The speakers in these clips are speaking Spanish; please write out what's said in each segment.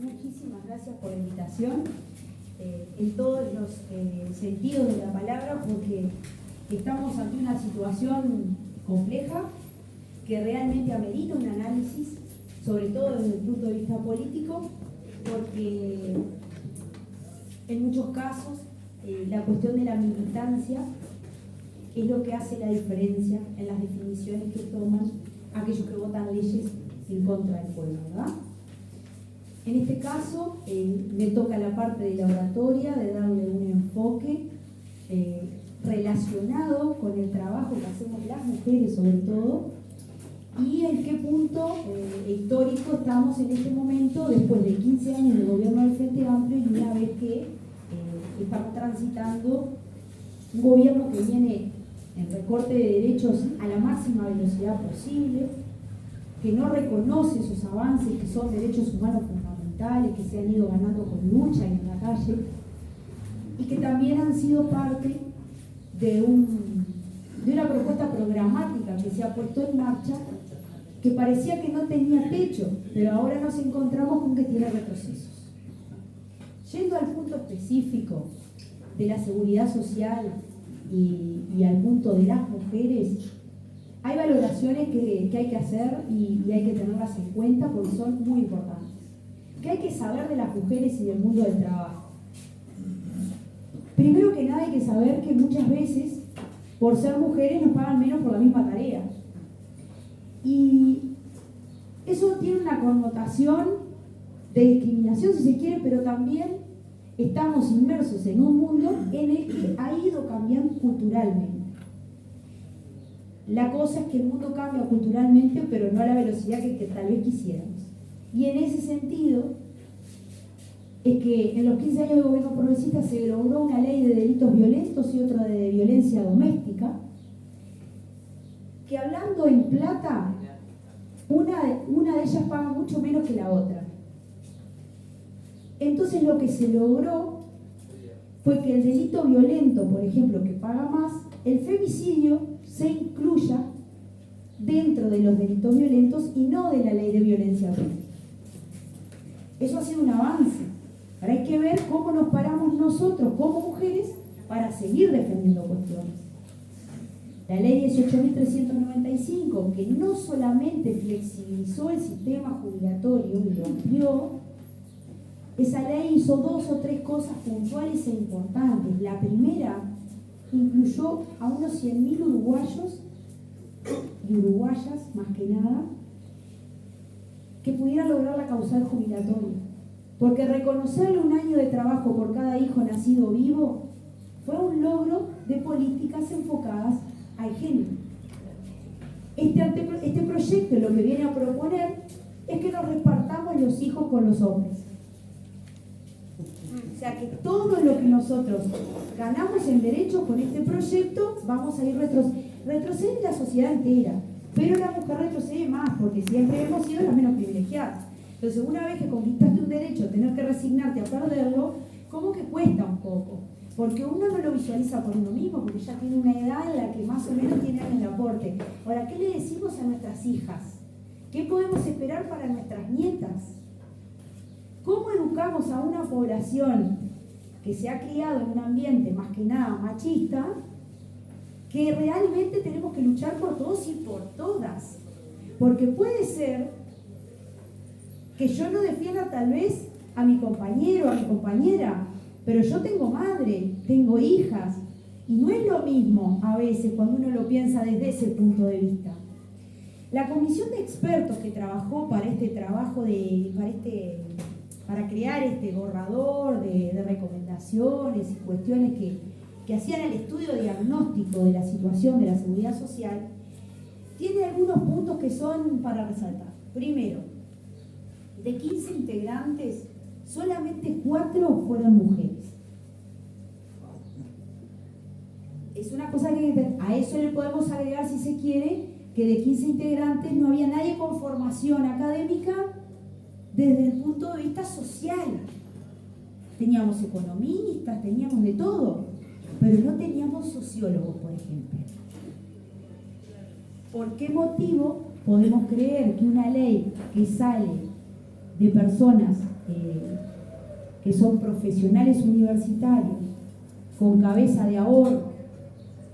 Muchísimas gracias por la invitación, en todos los sentidos de la palabra, porque estamos ante una situación compleja que realmente amerita un análisis, sobre todo desde el punto de vista político, porque en muchos casos la cuestión de la militancia es lo que hace la diferencia en las definiciones que toman aquellos que votan leyes en contra del pueblo, ¿verdad? En este caso, me toca la parte de la oratoria, de darle un enfoque relacionado con el trabajo que hacemos las mujeres sobre todo, y en qué punto histórico estamos en este momento, después de 15 años de gobierno del Frente Amplio y una vez que estamos transitando un gobierno que viene en recorte de derechos a la máxima velocidad posible, que no reconoce esos avances que son derechos humanos fundamentales, que se han ido ganando con lucha y en la calle, y que también han sido parte de una propuesta programática que se ha puesto en marcha, que parecía que no tenía techo, pero ahora nos encontramos con que tiene retrocesos. Yendo al punto específico de la seguridad social y al punto de las mujeres, hay valoraciones que hay que hacer y hay que tenerlas en cuenta porque son muy importantes. ¿Qué hay que saber de las mujeres y del mundo del trabajo? Primero que nada hay que saber que muchas veces, por ser mujeres, nos pagan menos por la misma tarea. Y eso tiene una connotación de discriminación, si se quiere, pero también estamos inmersos en un mundo en el que ha ido cambiando culturalmente. La cosa es que el mundo cambia culturalmente, pero no a la velocidad que tal vez quisiéramos. Y en ese sentido, es que en los 15 años de gobierno progresista se logró una ley de delitos violentos y otra de violencia doméstica, que hablando en plata, una de ellas paga mucho menos que la otra. Entonces lo que se logró fue que el delito violento, por ejemplo, que paga más, el femicidio se incluya dentro de los delitos violentos y no de la ley de violencia doméstica. Eso ha sido un avance. Ahora hay que ver cómo nos paramos nosotros como mujeres para seguir defendiendo cuestiones. La ley 18.395, que no solamente flexibilizó el sistema jubilatorio y lo amplió, esa ley hizo 2 o 3 cosas puntuales e importantes. La primera, incluyó a unos 100.000 uruguayos y uruguayas, más que nada, que pudieran lograr la causal jubilatoria. Porque reconocerle un año de trabajo por cada hijo nacido vivo fue un logro de políticas enfocadas al género. Este proyecto lo que viene a proponer es que nos repartamos los hijos con los hombres. O sea que todo lo que nosotros ganamos en derechos con este proyecto, vamos a ir retrocede la sociedad entera, pero la mujer retrocede más, porque siempre hemos sido las menos privilegiadas. Entonces, una vez que conquistaste un derecho, tener que resignarte a perderlo, como que cuesta un poco, porque uno no lo visualiza por uno mismo, porque ya tiene una edad en la que más o menos tiene el aporte. Ahora, ¿qué le decimos a nuestras hijas? ¿Qué podemos esperar para nuestras nietas? ¿Cómo educamos a una población que se ha criado en un ambiente más que nada machista, que realmente tenemos que luchar por todos y por todas? Porque puede ser que yo no defienda tal vez a mi compañero, a mi compañera, pero yo tengo madre, tengo hijas, y no es lo mismo a veces cuando uno lo piensa desde ese punto de vista. La comisión de expertos que trabajó para este trabajo para crear este borrador de recomendaciones y cuestiones que hacían el estudio diagnóstico de la situación de la seguridad social, tiene algunos puntos que son para resaltar. Primero, de 15 integrantes, solamente 4 fueron mujeres. Es una cosa que a eso le podemos agregar, si se quiere, que de 15 integrantes no había nadie con formación académica desde el punto de vista social. Teníamos economistas, teníamos de todo, pero no teníamos sociólogos, por ejemplo. ¿Por qué motivo podemos creer que una ley que sale de personas que son profesionales universitarios, con cabeza de ahorro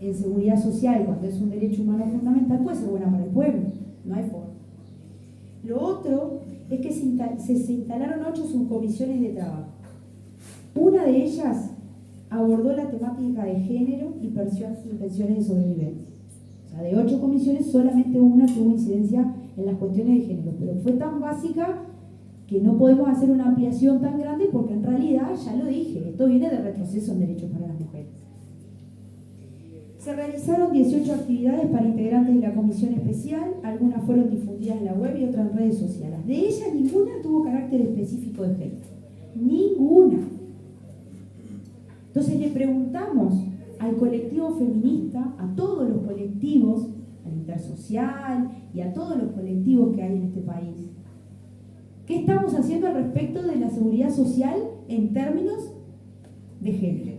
en seguridad social, cuando es un derecho humano fundamental, puede ser buena para el pueblo, no hay forma. Lo otro es que se instalaron 8 subcomisiones de trabajo. Una de ellas abordó la temática de género y pensiones de sobrevivencia. O sea, de 8 comisiones, solamente una tuvo incidencia en las cuestiones de género, pero fue tan básica que no podemos hacer una ampliación tan grande porque en realidad, ya lo dije, esto viene de retroceso en derechos para las mujeres. Se realizaron 18 actividades para integrantes de la comisión especial, algunas fueron difundidas en la web y otras en redes sociales. De ellas, ninguna tuvo carácter específico de género. Ninguna. Entonces le preguntamos al colectivo feminista, a todos los colectivos, al intersocial y a todos los colectivos que hay en este país, ¿qué estamos haciendo al respecto de la seguridad social en términos de género?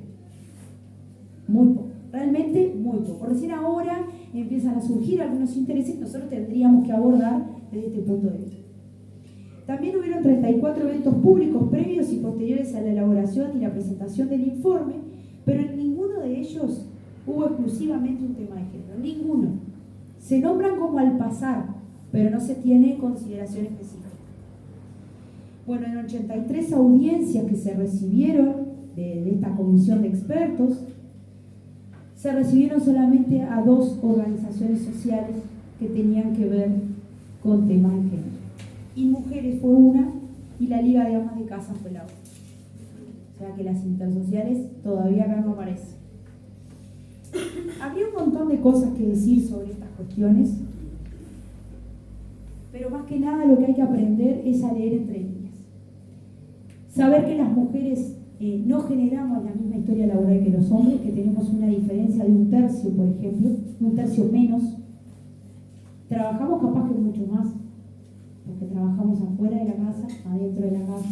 Muy poco, realmente muy poco. Recién ahora empiezan a surgir algunos intereses que nosotros tendríamos que abordar desde este punto de vista. También hubieron 34 eventos públicos previos y posteriores a la elaboración y la presentación del informe, pero en ninguno de ellos hubo exclusivamente un tema de género, ninguno. Se nombran como al pasar, pero no se tiene consideración específica. Bueno, en 83 audiencias que se recibieron de esta comisión de expertos, se recibieron solamente a 2 organizaciones sociales que tenían que ver con temas de género. Y Mujeres fue una y la Liga de Amas de Casa fue la otra. O sea que las intersociales todavía acá no aparecen. Habría un montón de cosas que decir sobre estas cuestiones, pero más que nada lo que hay que aprender es a leer entre líneas. Saber que las mujeres no generamos la misma historia laboral que los hombres, que tenemos una diferencia de 1/3, por ejemplo, 1/3 menos. Trabajamos capaz que mucho más, porque trabajamos afuera de la casa, adentro de la casa,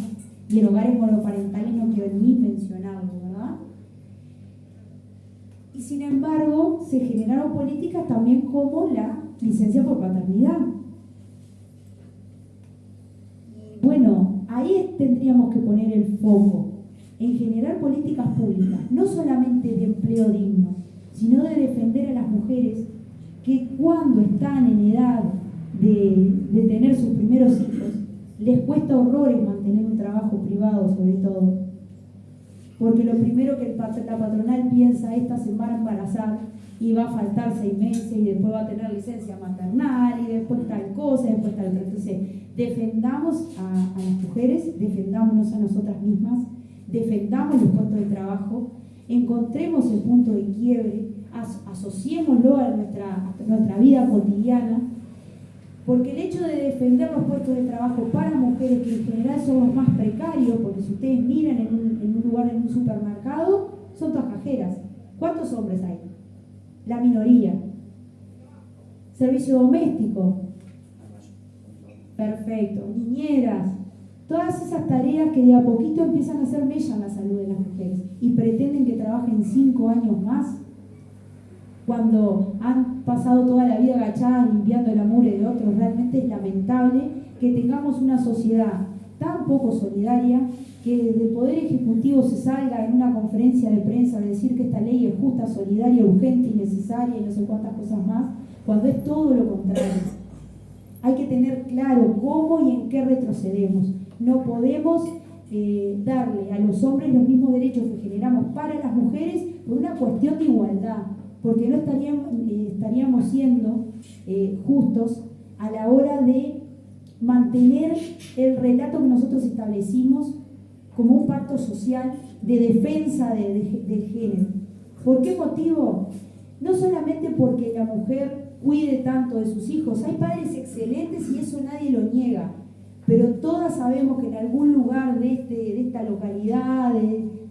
y en hogares monoparentales no quiero ni mencionarlo, ¿verdad? Y sin embargo, se generaron políticas también como la licencia por paternidad. Bueno, ahí tendríamos que poner el foco, en generar políticas públicas, no solamente de empleo digno, sino de defender a las mujeres que cuando están en edad de tener sus primeros hijos, les cuesta horrores mantener un trabajo privado, sobre todo. Porque lo primero que la patronal piensa, esta se va a embarazar y va a faltar 6 meses y después va a tener licencia maternal y después tal cosa, y después tal otra. Entonces, defendamos a las mujeres, defendámonos a nosotras mismas, defendamos los puestos de trabajo, encontremos el punto de quiebre, asociémoslo a nuestra vida cotidiana, porque el hecho de defender los puestos de trabajo para mujeres, que en general son los más precarios, porque si ustedes miran en un lugar, en un supermercado, son todas cajeras. ¿Cuántos hombres hay? La minoría. Servicio doméstico. Perfecto. Niñeras. Todas esas tareas que de a poquito empiezan a hacer mella en la salud de las mujeres y pretenden que trabajen 5 años más, cuando han pasado toda la vida agachadas limpiando la mugre de otros. Realmente es lamentable que tengamos una sociedad tan poco solidaria, que desde el Poder Ejecutivo se salga en una conferencia de prensa de decir que esta ley es justa, solidaria, urgente y necesaria y no sé cuántas cosas más, cuando es todo lo contrario. Hay que tener claro cómo y en qué retrocedemos. No podemos darle a los hombres los mismos derechos que generamos para las mujeres por una cuestión de igualdad, porque no estaríamos siendo justos a la hora de mantener el relato que nosotros establecimos como un pacto social de defensa del género. ¿Por qué motivo? No solamente porque la mujer cuide tanto de sus hijos, hay padres excelentes y eso nadie lo niega, pero todas sabemos que en algún lugar de esta localidad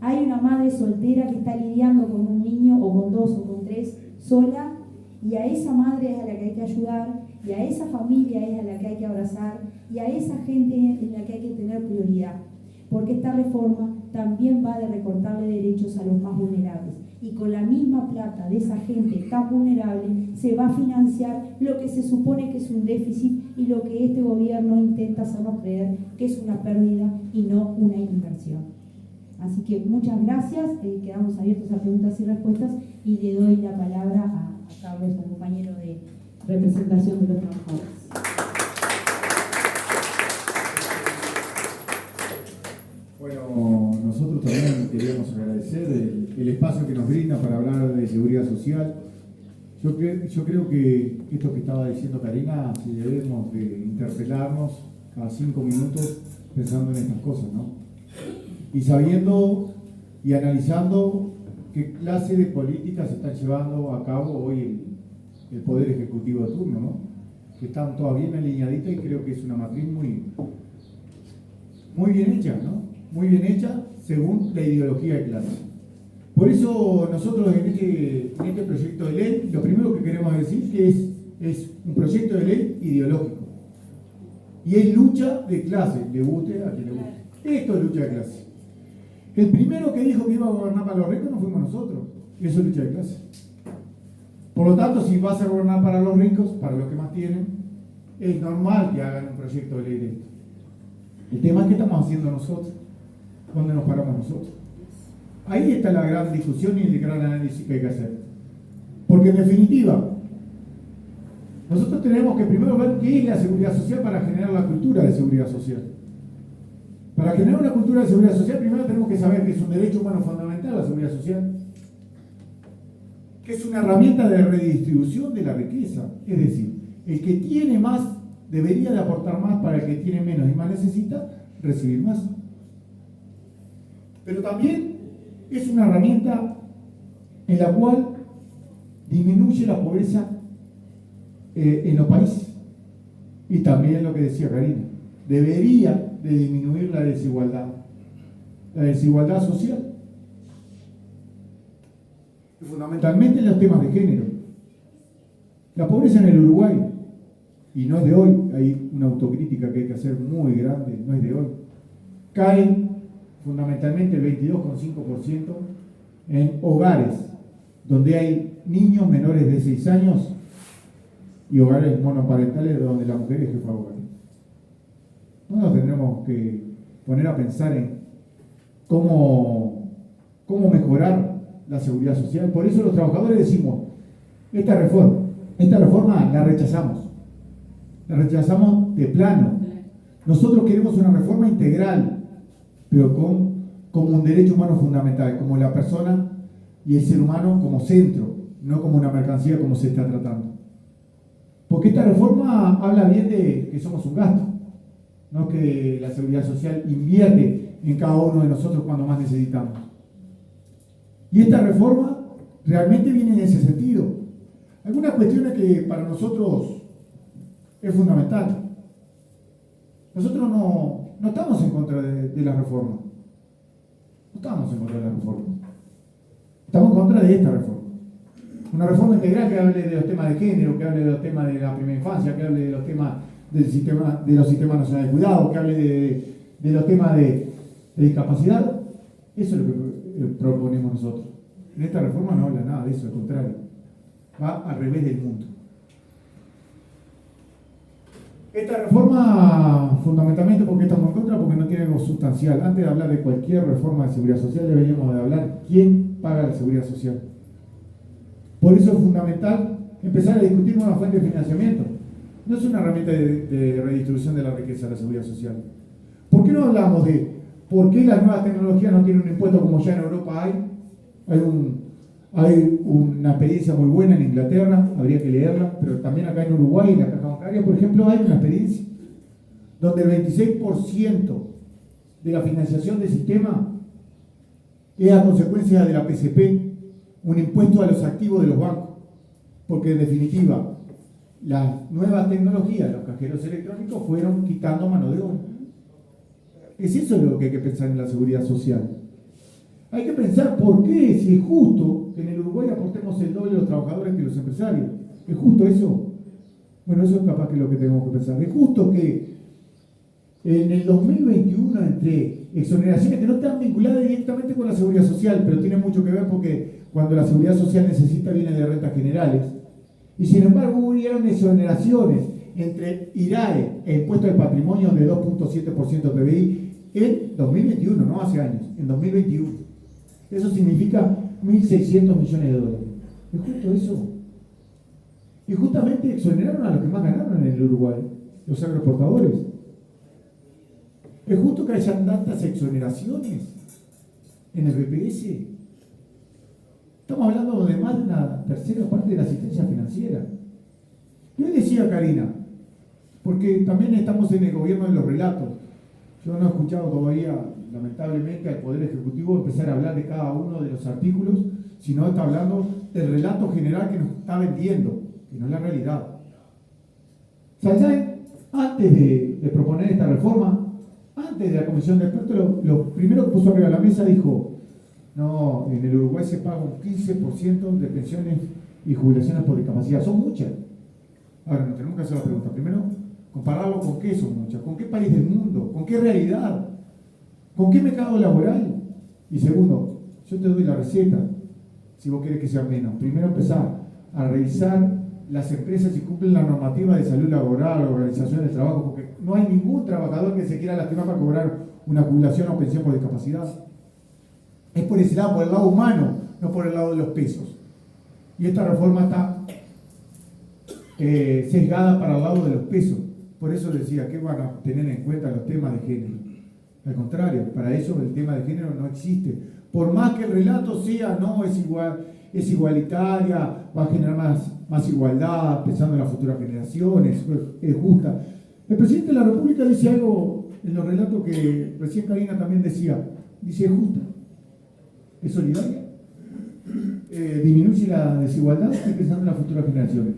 hay una madre soltera que está lidiando con un niño, o con 2 o con 3, sola, y a esa madre es a la que hay que ayudar, y a esa familia es a la que hay que abrazar, y a esa gente en la que hay que tener prioridad, porque esta reforma también va de recortarle derechos a los más vulnerables. Y con la misma plata de esa gente tan vulnerable se va a financiar lo que se supone que es un déficit y lo que este gobierno intenta hacernos creer que es una pérdida y no una inversión. Así que muchas gracias, quedamos abiertos a preguntas y respuestas y le doy la palabra a Carlos, un compañero de representación de los trabajadores. Bueno, nosotros también queríamos agradecer el espacio que nos brinda para hablar de seguridad social. Yo creo que esto que estaba diciendo Karina, si debemos de interpelarnos cada 5 minutos pensando en estas cosas, ¿no? Y sabiendo y analizando qué clase de políticas se están llevando a cabo hoy el Poder Ejecutivo de turno, ¿no? Que están todavía bien alineaditas y creo que es una matriz muy bien hecha, ¿no? Muy bien hecha según la ideología de clase. Por eso nosotros en este proyecto de ley, lo primero que queremos decir que es un proyecto de ley ideológico. Y es lucha de clase, le guste a quien le guste. Esto es lucha de clase. El primero que dijo que iba a gobernar para los ricos no fuimos nosotros. Y eso es lucha de clase. Por lo tanto, si vas a gobernar para los ricos, para los que más tienen, es normal que hagan un proyecto de ley de esto. El tema es qué estamos haciendo nosotros, dónde nos paramos nosotros. Ahí está la gran discusión y el gran análisis que hay que hacer. Porque en definitiva, nosotros tenemos que primero ver qué es la seguridad social para generar la cultura de seguridad social. Para generar una cultura de seguridad social, primero tenemos que saber que es un derecho humano fundamental la seguridad social, que es una herramienta de redistribución de la riqueza. Es decir, el que tiene más debería de aportar más para el que tiene menos y más necesita recibir más. Pero también es una herramienta en la cual disminuye la pobreza en los países. Y también lo que decía Karina, debería de disminuir la desigualdad social. Y fundamentalmente en los temas de género. La pobreza en el Uruguay, y no es de hoy, hay una autocrítica que hay que hacer muy grande, no es de hoy, cae fundamentalmente el 22,5% en hogares donde hay niños menores de 6 años y hogares monoparentales donde la mujer es jefa de hogar. No nos tendremos que poner a pensar en cómo mejorar la seguridad social. Por eso los trabajadores decimos, esta reforma la rechazamos. La rechazamos de plano. Nosotros queremos una reforma integral, pero como un derecho humano fundamental, como la persona y el ser humano como centro, no como una mercancía como se está tratando. Porque esta reforma habla bien de que somos un gasto, no que la seguridad social invierte en cada uno de nosotros cuando más necesitamos. Y esta reforma realmente viene en ese sentido. Algunas cuestiones que para nosotros es fundamental. Nosotros no estamos en contra de la reforma. No estamos en contra de la reforma. Estamos en contra de esta reforma. Una reforma integral que hable de los temas de género, que hable de los temas de la primera infancia, que hable de los temas de los sistemas nacionales de cuidado, que hable de los temas de discapacidad. Eso es lo que proponemos nosotros. En esta reforma no habla nada de eso, al contrario. Va al revés del mundo. Esta reforma, fundamentalmente, ¿por qué estamos en contra? Porque no tiene algo sustancial. Antes de hablar de cualquier reforma de seguridad social, deberíamos de hablar quién paga la seguridad social. Por eso es fundamental empezar a discutir nuevas fuentes de financiamiento. No es una herramienta de redistribución de la riqueza la seguridad social. ¿Por qué no hablamos de por qué las nuevas tecnologías no tienen un impuesto como ya en Europa hay? Hay una experiencia muy buena en Inglaterra, habría que leerla, pero también acá en Uruguay, en la Caja Bancaria, por ejemplo, hay una experiencia donde el 26% de la financiación del sistema es a consecuencia de la PCP, un impuesto a los activos de los bancos, porque en definitiva las nuevas tecnologías, los cajeros electrónicos, fueron quitando mano de obra. Es eso lo que hay que pensar en la seguridad social. Hay que pensar por qué, si es justo que en el Uruguay aportemos el doble de los trabajadores que los empresarios. ¿Es justo eso? Bueno, eso es capaz que es lo que tenemos que pensar. ¿Es justo que En el 2021, entre exoneraciones que no están vinculadas directamente con la seguridad social, pero tienen mucho que ver porque cuando la seguridad social necesita viene de rentas generales, y sin embargo hubieron exoneraciones entre IRAE e impuesto al patrimonio de 2.7% de PBI en 2021, no hace años, en 2021. Eso significa 1.600 millones de dólares. Es justo eso. Y justamente exoneraron a los que más ganaron en el Uruguay, los agroexportadores. Es justo que hayan tantas exoneraciones en el BPS. Estamos hablando de más de una tercera parte de la asistencia financiera. Y hoy decía Karina, porque también estamos en el gobierno de los relatos. Yo no he escuchado todavía, lamentablemente, al Poder Ejecutivo empezar a hablar de cada uno de los artículos, sino está hablando del relato general que nos está vendiendo, que no es la realidad. Sáenz, antes de proponer esta reforma, antes de la comisión de expertos, lo primero que puso arriba de la mesa dijo, no, en el Uruguay se paga un 15% de pensiones y jubilaciones por discapacidad, son muchas. Ahora, nos tenemos que hacer la pregunta, primero, compararlo con qué son muchas, con qué país del mundo, con qué realidad, con qué mercado laboral. Y segundo, yo te doy la receta, si vos querés que sea menos. Primero empezar a revisar las empresas si cumplen la normativa de salud laboral, organización del trabajo, porque no hay ningún trabajador que se quiera lastimar para cobrar una jubilación o pensión por discapacidad. Es por ese lado, por el lado humano, no por el lado de los pesos. Y esta reforma está sesgada para el lado de los pesos. Por eso decía que van a tener en cuenta los temas de género. Al contrario, para eso el tema de género no existe. Por más que el relato sea, no, es igual, es igualitaria, va a generar más igualdad, pensando en las futuras generaciones, es justa. El presidente de la República dice algo en los relatos que recién Karina también decía, dice es justa, es solidaria, disminuye la desigualdad y pensando en las futuras generaciones.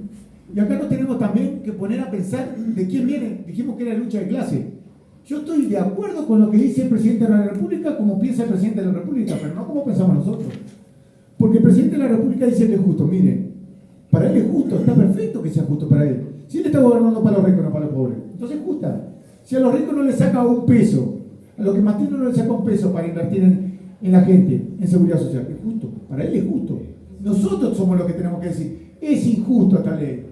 Y acá nos tenemos también que poner a pensar de quién viene, dijimos que era lucha de clase. Yo estoy de acuerdo con lo que dice el presidente de la República, como piensa el presidente de la República, pero no como pensamos nosotros. Porque el presidente de la República dice que es justo. Miren, para él es justo, está perfecto que sea justo para él. Si él está gobernando para los ricos, no para los pobres, entonces es justa. Si a los ricos no les saca un peso, a los que más tienen no les saca un peso para invertir en la gente, en seguridad social, es justo. Para él es justo. Nosotros somos los que tenemos que decir, es injusto esta ley,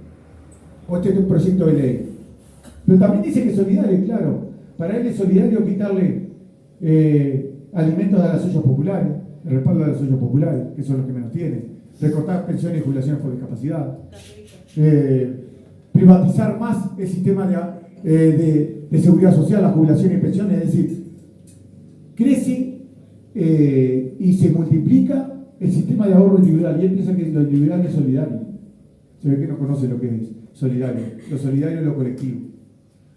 o este es un proyecto de ley. Pero también dice que es solidario, claro. Para él es solidario quitarle alimentos a las ollas populares, el respaldo a las ollas populares, que son los que menos tienen, recortar pensiones y jubilaciones por discapacidad, privatizar más el sistema de seguridad social, la jubilación y pensiones, es decir, crece y se multiplica el sistema de ahorro individual, y él piensa que lo individual es solidario. Se ve que no conoce lo que es solidario. Lo solidario es lo colectivo.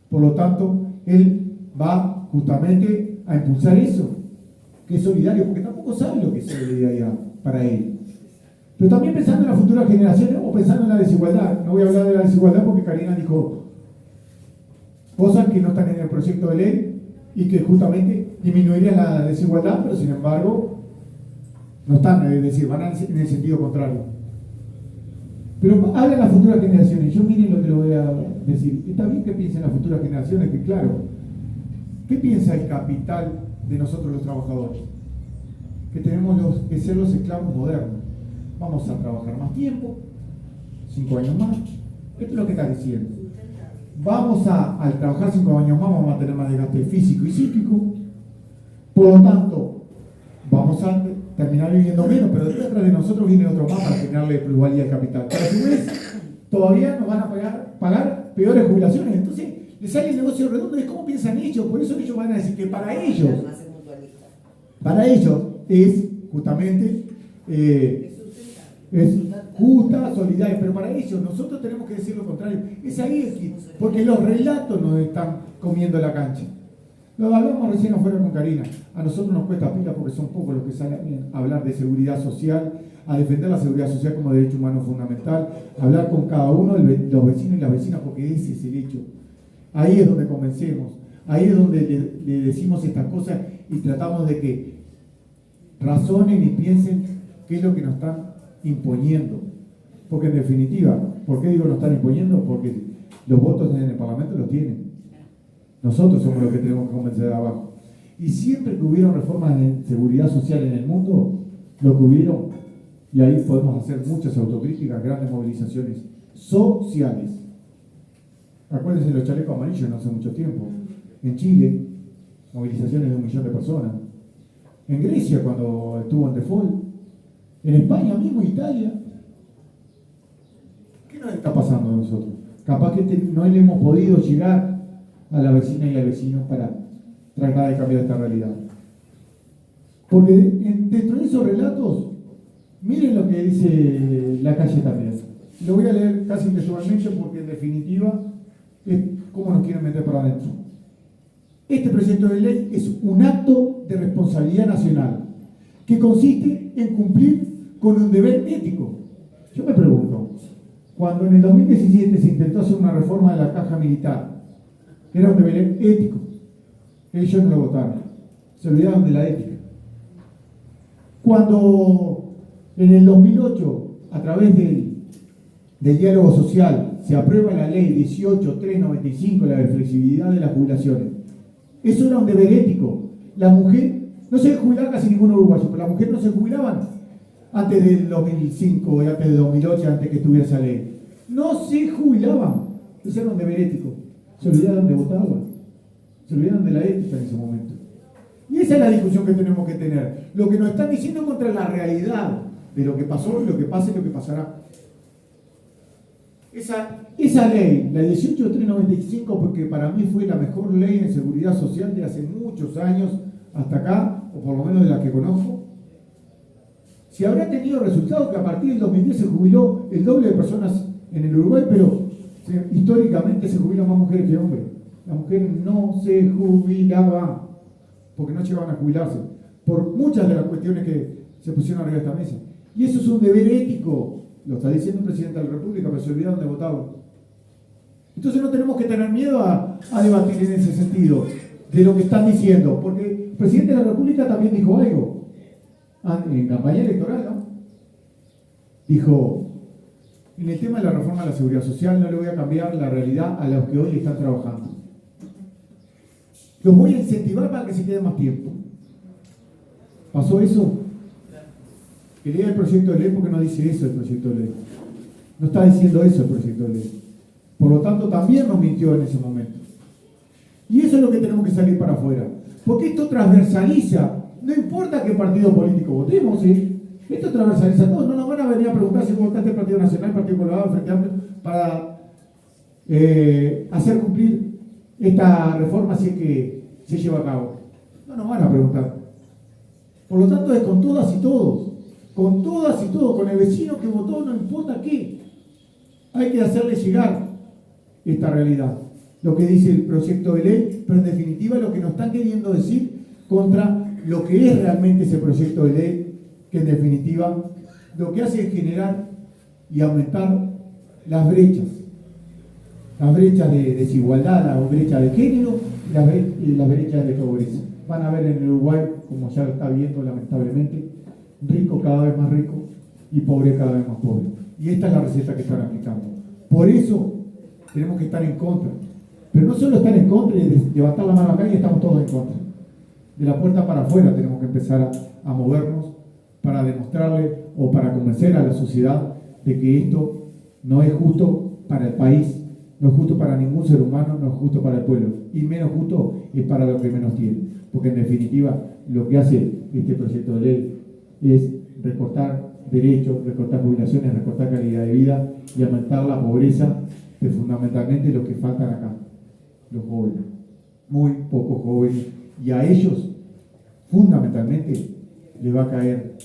Por lo tanto, él va justamente a impulsar eso, que es solidario, porque tampoco sabe lo que es solidaridad para él. Pero también pensando en las futuras generaciones o pensando en la desigualdad. No voy a hablar de la desigualdad porque Karina dijo cosas que no están en el proyecto de ley y que justamente disminuirían la desigualdad, pero sin embargo no están, es decir, van en el sentido contrario. Pero hablan las futuras generaciones. Yo miren lo que le voy a decir. Está bien que piensen las futuras generaciones, que claro, ¿qué piensa el capital de nosotros los trabajadores? Que tenemos que ser los esclavos modernos. Vamos a trabajar más tiempo, 5 años más. Esto es lo que está diciendo. Vamos al trabajar 5 años más, vamos a tener más desgaste físico y psíquico. Por lo tanto, vamos a terminar viviendo menos, pero detrás de nosotros viene otro más para generarle plusvalía al capital. Pero a su vez, todavía nos van a pagar peores jubilaciones. Entonces, les sale el negocio redondo. ¿Y cómo piensan ellos? Por eso ellos van a decir que para ellos es justamente es justa, solidaria, pero para ellos nosotros tenemos que decir lo contrario. Es ahí, porque los relatos nos están comiendo la cancha. Lo hablamos recién afuera con Karina. A nosotros nos cuesta pila porque son pocos los que salen a hablar de seguridad social, a defender la seguridad social como derecho humano fundamental, a hablar con cada uno, los vecinos y las vecinas, porque ese es el hecho. Ahí es donde convencemos, ahí es donde le decimos estas cosas y tratamos de que razonen y piensen qué es lo que nos están imponiendo. Porque en definitiva, ¿por qué digo nos están imponiendo? Porque los votos en el Parlamento los tienen. Nosotros somos los que tenemos que convencer de abajo. Y siempre que hubieron reformas de seguridad social en el mundo, lo que hubieron, y ahí podemos hacer muchas autocríticas, grandes movilizaciones sociales. Acuérdense de los chalecos amarillos no hace mucho tiempo. En Chile, movilizaciones de 1 millón de personas. En Grecia, cuando estuvo en default. En España mismo, Italia. ¿Qué nos está pasando a nosotros? Capaz que no le hemos podido llegar a la vecina y al vecino para tratar de cambiar esta realidad. Porque dentro de esos relatos, miren lo que dice La Calle también. Lo voy a leer casi textualmente porque en definitiva es cómo nos quieren meter para adentro. Este proyecto de ley es un acto de responsabilidad nacional que consiste en cumplir con un deber ético. Yo me pregunto, cuando en el 2017 se intentó hacer una reforma de la caja militar, era un deber ético. Ellos no lo votaron, se olvidaron de la ética. Cuando en el 2008, a través del diálogo social, se aprueba la ley 18.395, la de flexibilidad de las jubilaciones, eso era un deber ético. La mujer, no se jubilaba casi ningún uruguayo, pero las mujeres no se jubilaban antes del 2005, antes del 2008, antes que estuviera esa ley. No se jubilaban. Eso era un deber ético. Se olvidaron de votarla. Se olvidaron de la ética en ese momento. Y esa es la discusión que tenemos que tener. Lo que nos están diciendo contra la realidad de lo que pasó, lo que pasa y lo que pasará. Esa ley, la 18.395, porque para mí fue la mejor ley en seguridad social de hace muchos años hasta acá, o por lo menos de la que conozco, si habrá tenido resultados que a partir del 2010 se jubiló el doble de personas en el Uruguay, pero históricamente se jubilan más mujeres que hombres. Las mujeres no se jubilaban porque no llegaban a jubilarse por muchas de las cuestiones que se pusieron arriba de esta mesa. Y eso es un deber ético. Lo está diciendo el presidente de la República, pero se olvidaron de votarlo. Entonces no tenemos que tener miedo a debatir en ese sentido de lo que están diciendo, porque el presidente de la República también dijo algo en campaña electoral, ¿no? Dijo, en el tema de la reforma de la seguridad social no le voy a cambiar la realidad a los que hoy están trabajando. Los voy a incentivar para que se queden más tiempo. ¿Pasó eso? Que lea el proyecto de ley porque no dice eso el proyecto de ley. No está diciendo eso el proyecto de ley. Por lo tanto, también nos mintió en ese momento. Y eso es lo que tenemos que salir para afuera. Porque esto transversaliza. No importa qué partido político votemos, ¿sí? Esto transversaliza todo. No nos van a venir a preguntar si votaste el Partido Nacional, el Partido Colorado, Frente Amplio, para hacer cumplir esta reforma si es que se lleva a cabo. No nos van a preguntar. Por lo tanto, es con todas y todos. Con todas y todos. Con el vecino que votó, no importa qué. Hay que hacerle llegar esta realidad. Lo que dice el proyecto de ley, pero en definitiva lo que nos están queriendo decir contra lo que es realmente ese proyecto de ley, que en definitiva lo que hace es generar y aumentar las brechas de desigualdad, las brechas de género y las brechas de pobreza. Van a ver en el Uruguay, como ya lo está viendo lamentablemente, rico cada vez más rico y pobre cada vez más pobre. Y esta es la receta que están aplicando. Por eso tenemos que estar en contra. Pero no solo estar en contra y levantar la mano acá y estamos todos en contra. De la puerta para afuera tenemos que empezar a movernos para demostrarle o para convencer a la sociedad de que esto no es justo para el país, no es justo para ningún ser humano, no es justo para el pueblo. Y menos justo es para los que menos tienen. Porque en definitiva lo que hace este proyecto de ley es recortar derechos, recortar jubilaciones, recortar calidad de vida y aumentar la pobreza de fundamentalmente los que faltan acá, los jóvenes, muy pocos jóvenes, y a ellos fundamentalmente les va a caer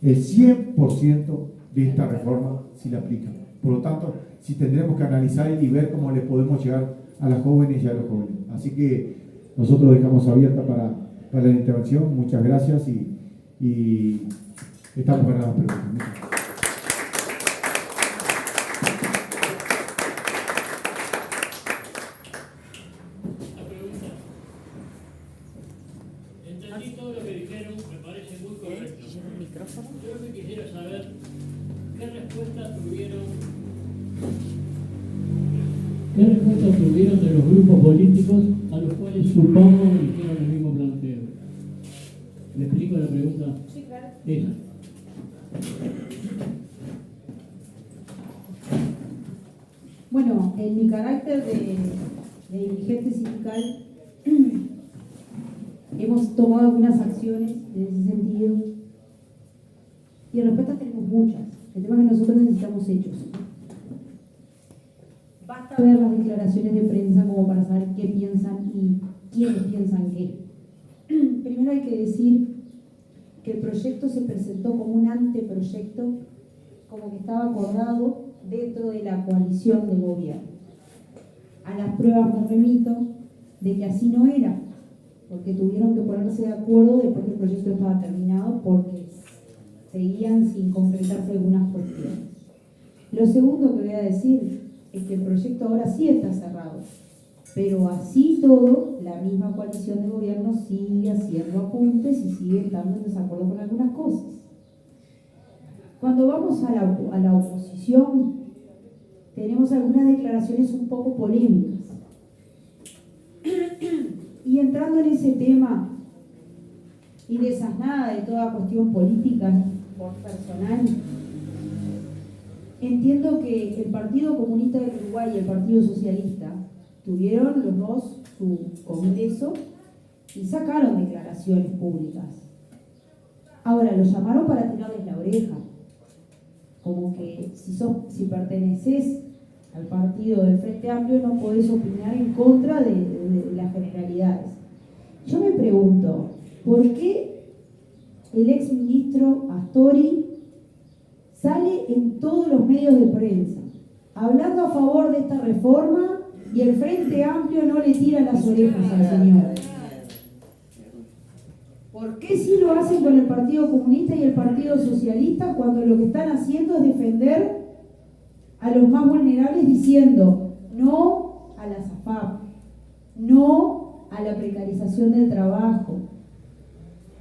el 100% de esta reforma si la aplican. Por lo tanto, sí tendremos que analizar y ver cómo le podemos llegar a las jóvenes y a los jóvenes. Así que nosotros dejamos abierta para la intervención. Muchas gracias y estamos para las preguntas. Entendí todo lo que dijeron, me parece muy correcto. Yo lo que quisiera saber, ¿qué respuesta tuvieron de los grupos políticos a los cuales supongo hicieron el mismo planteo. ¿Le explico la pregunta? Sí, claro. Esa. Bueno, en mi carácter de dirigente sindical, hemos tomado algunas acciones en ese sentido. Y respuestas tenemos muchas. El tema es que nosotros necesitamos hechos. Basta ver las declaraciones de prensa como para saber qué piensan y quiénes piensan qué. Primero hay que decir que el proyecto se presentó como un anteproyecto, como que estaba acordado dentro de la coalición de gobierno. A las pruebas me remito de que así no era, porque tuvieron que ponerse de acuerdo después que el proyecto estaba terminado, porque seguían sin concretarse algunas cuestiones. Lo segundo que voy a decir es que el proyecto ahora sí está cerrado, pero así todo, la misma coalición de gobierno sigue haciendo apuntes y sigue estando en desacuerdo con algunas cosas. Cuando vamos a la oposición, tenemos algunas declaraciones un poco polémicas. Y entrando en ese tema y desasnada de toda cuestión política por personal, entiendo que el Partido Comunista del Uruguay y el Partido Socialista tuvieron los dos su congreso y sacaron declaraciones públicas. Ahora, los llamaron para tirarles la oreja, como que si perteneces al partido del Frente Amplio no podés opinar en contra de las generalidades. Yo me pregunto, ¿por qué el exministro Astori sale en todos los medios de prensa hablando a favor de esta reforma y el Frente Amplio no le tira las orejas al señor? ¿Por qué sí lo hacen con el Partido Comunista y el Partido Socialista cuando lo que están haciendo es defender a los más vulnerables diciendo no a la AFAP, no a la precarización del trabajo?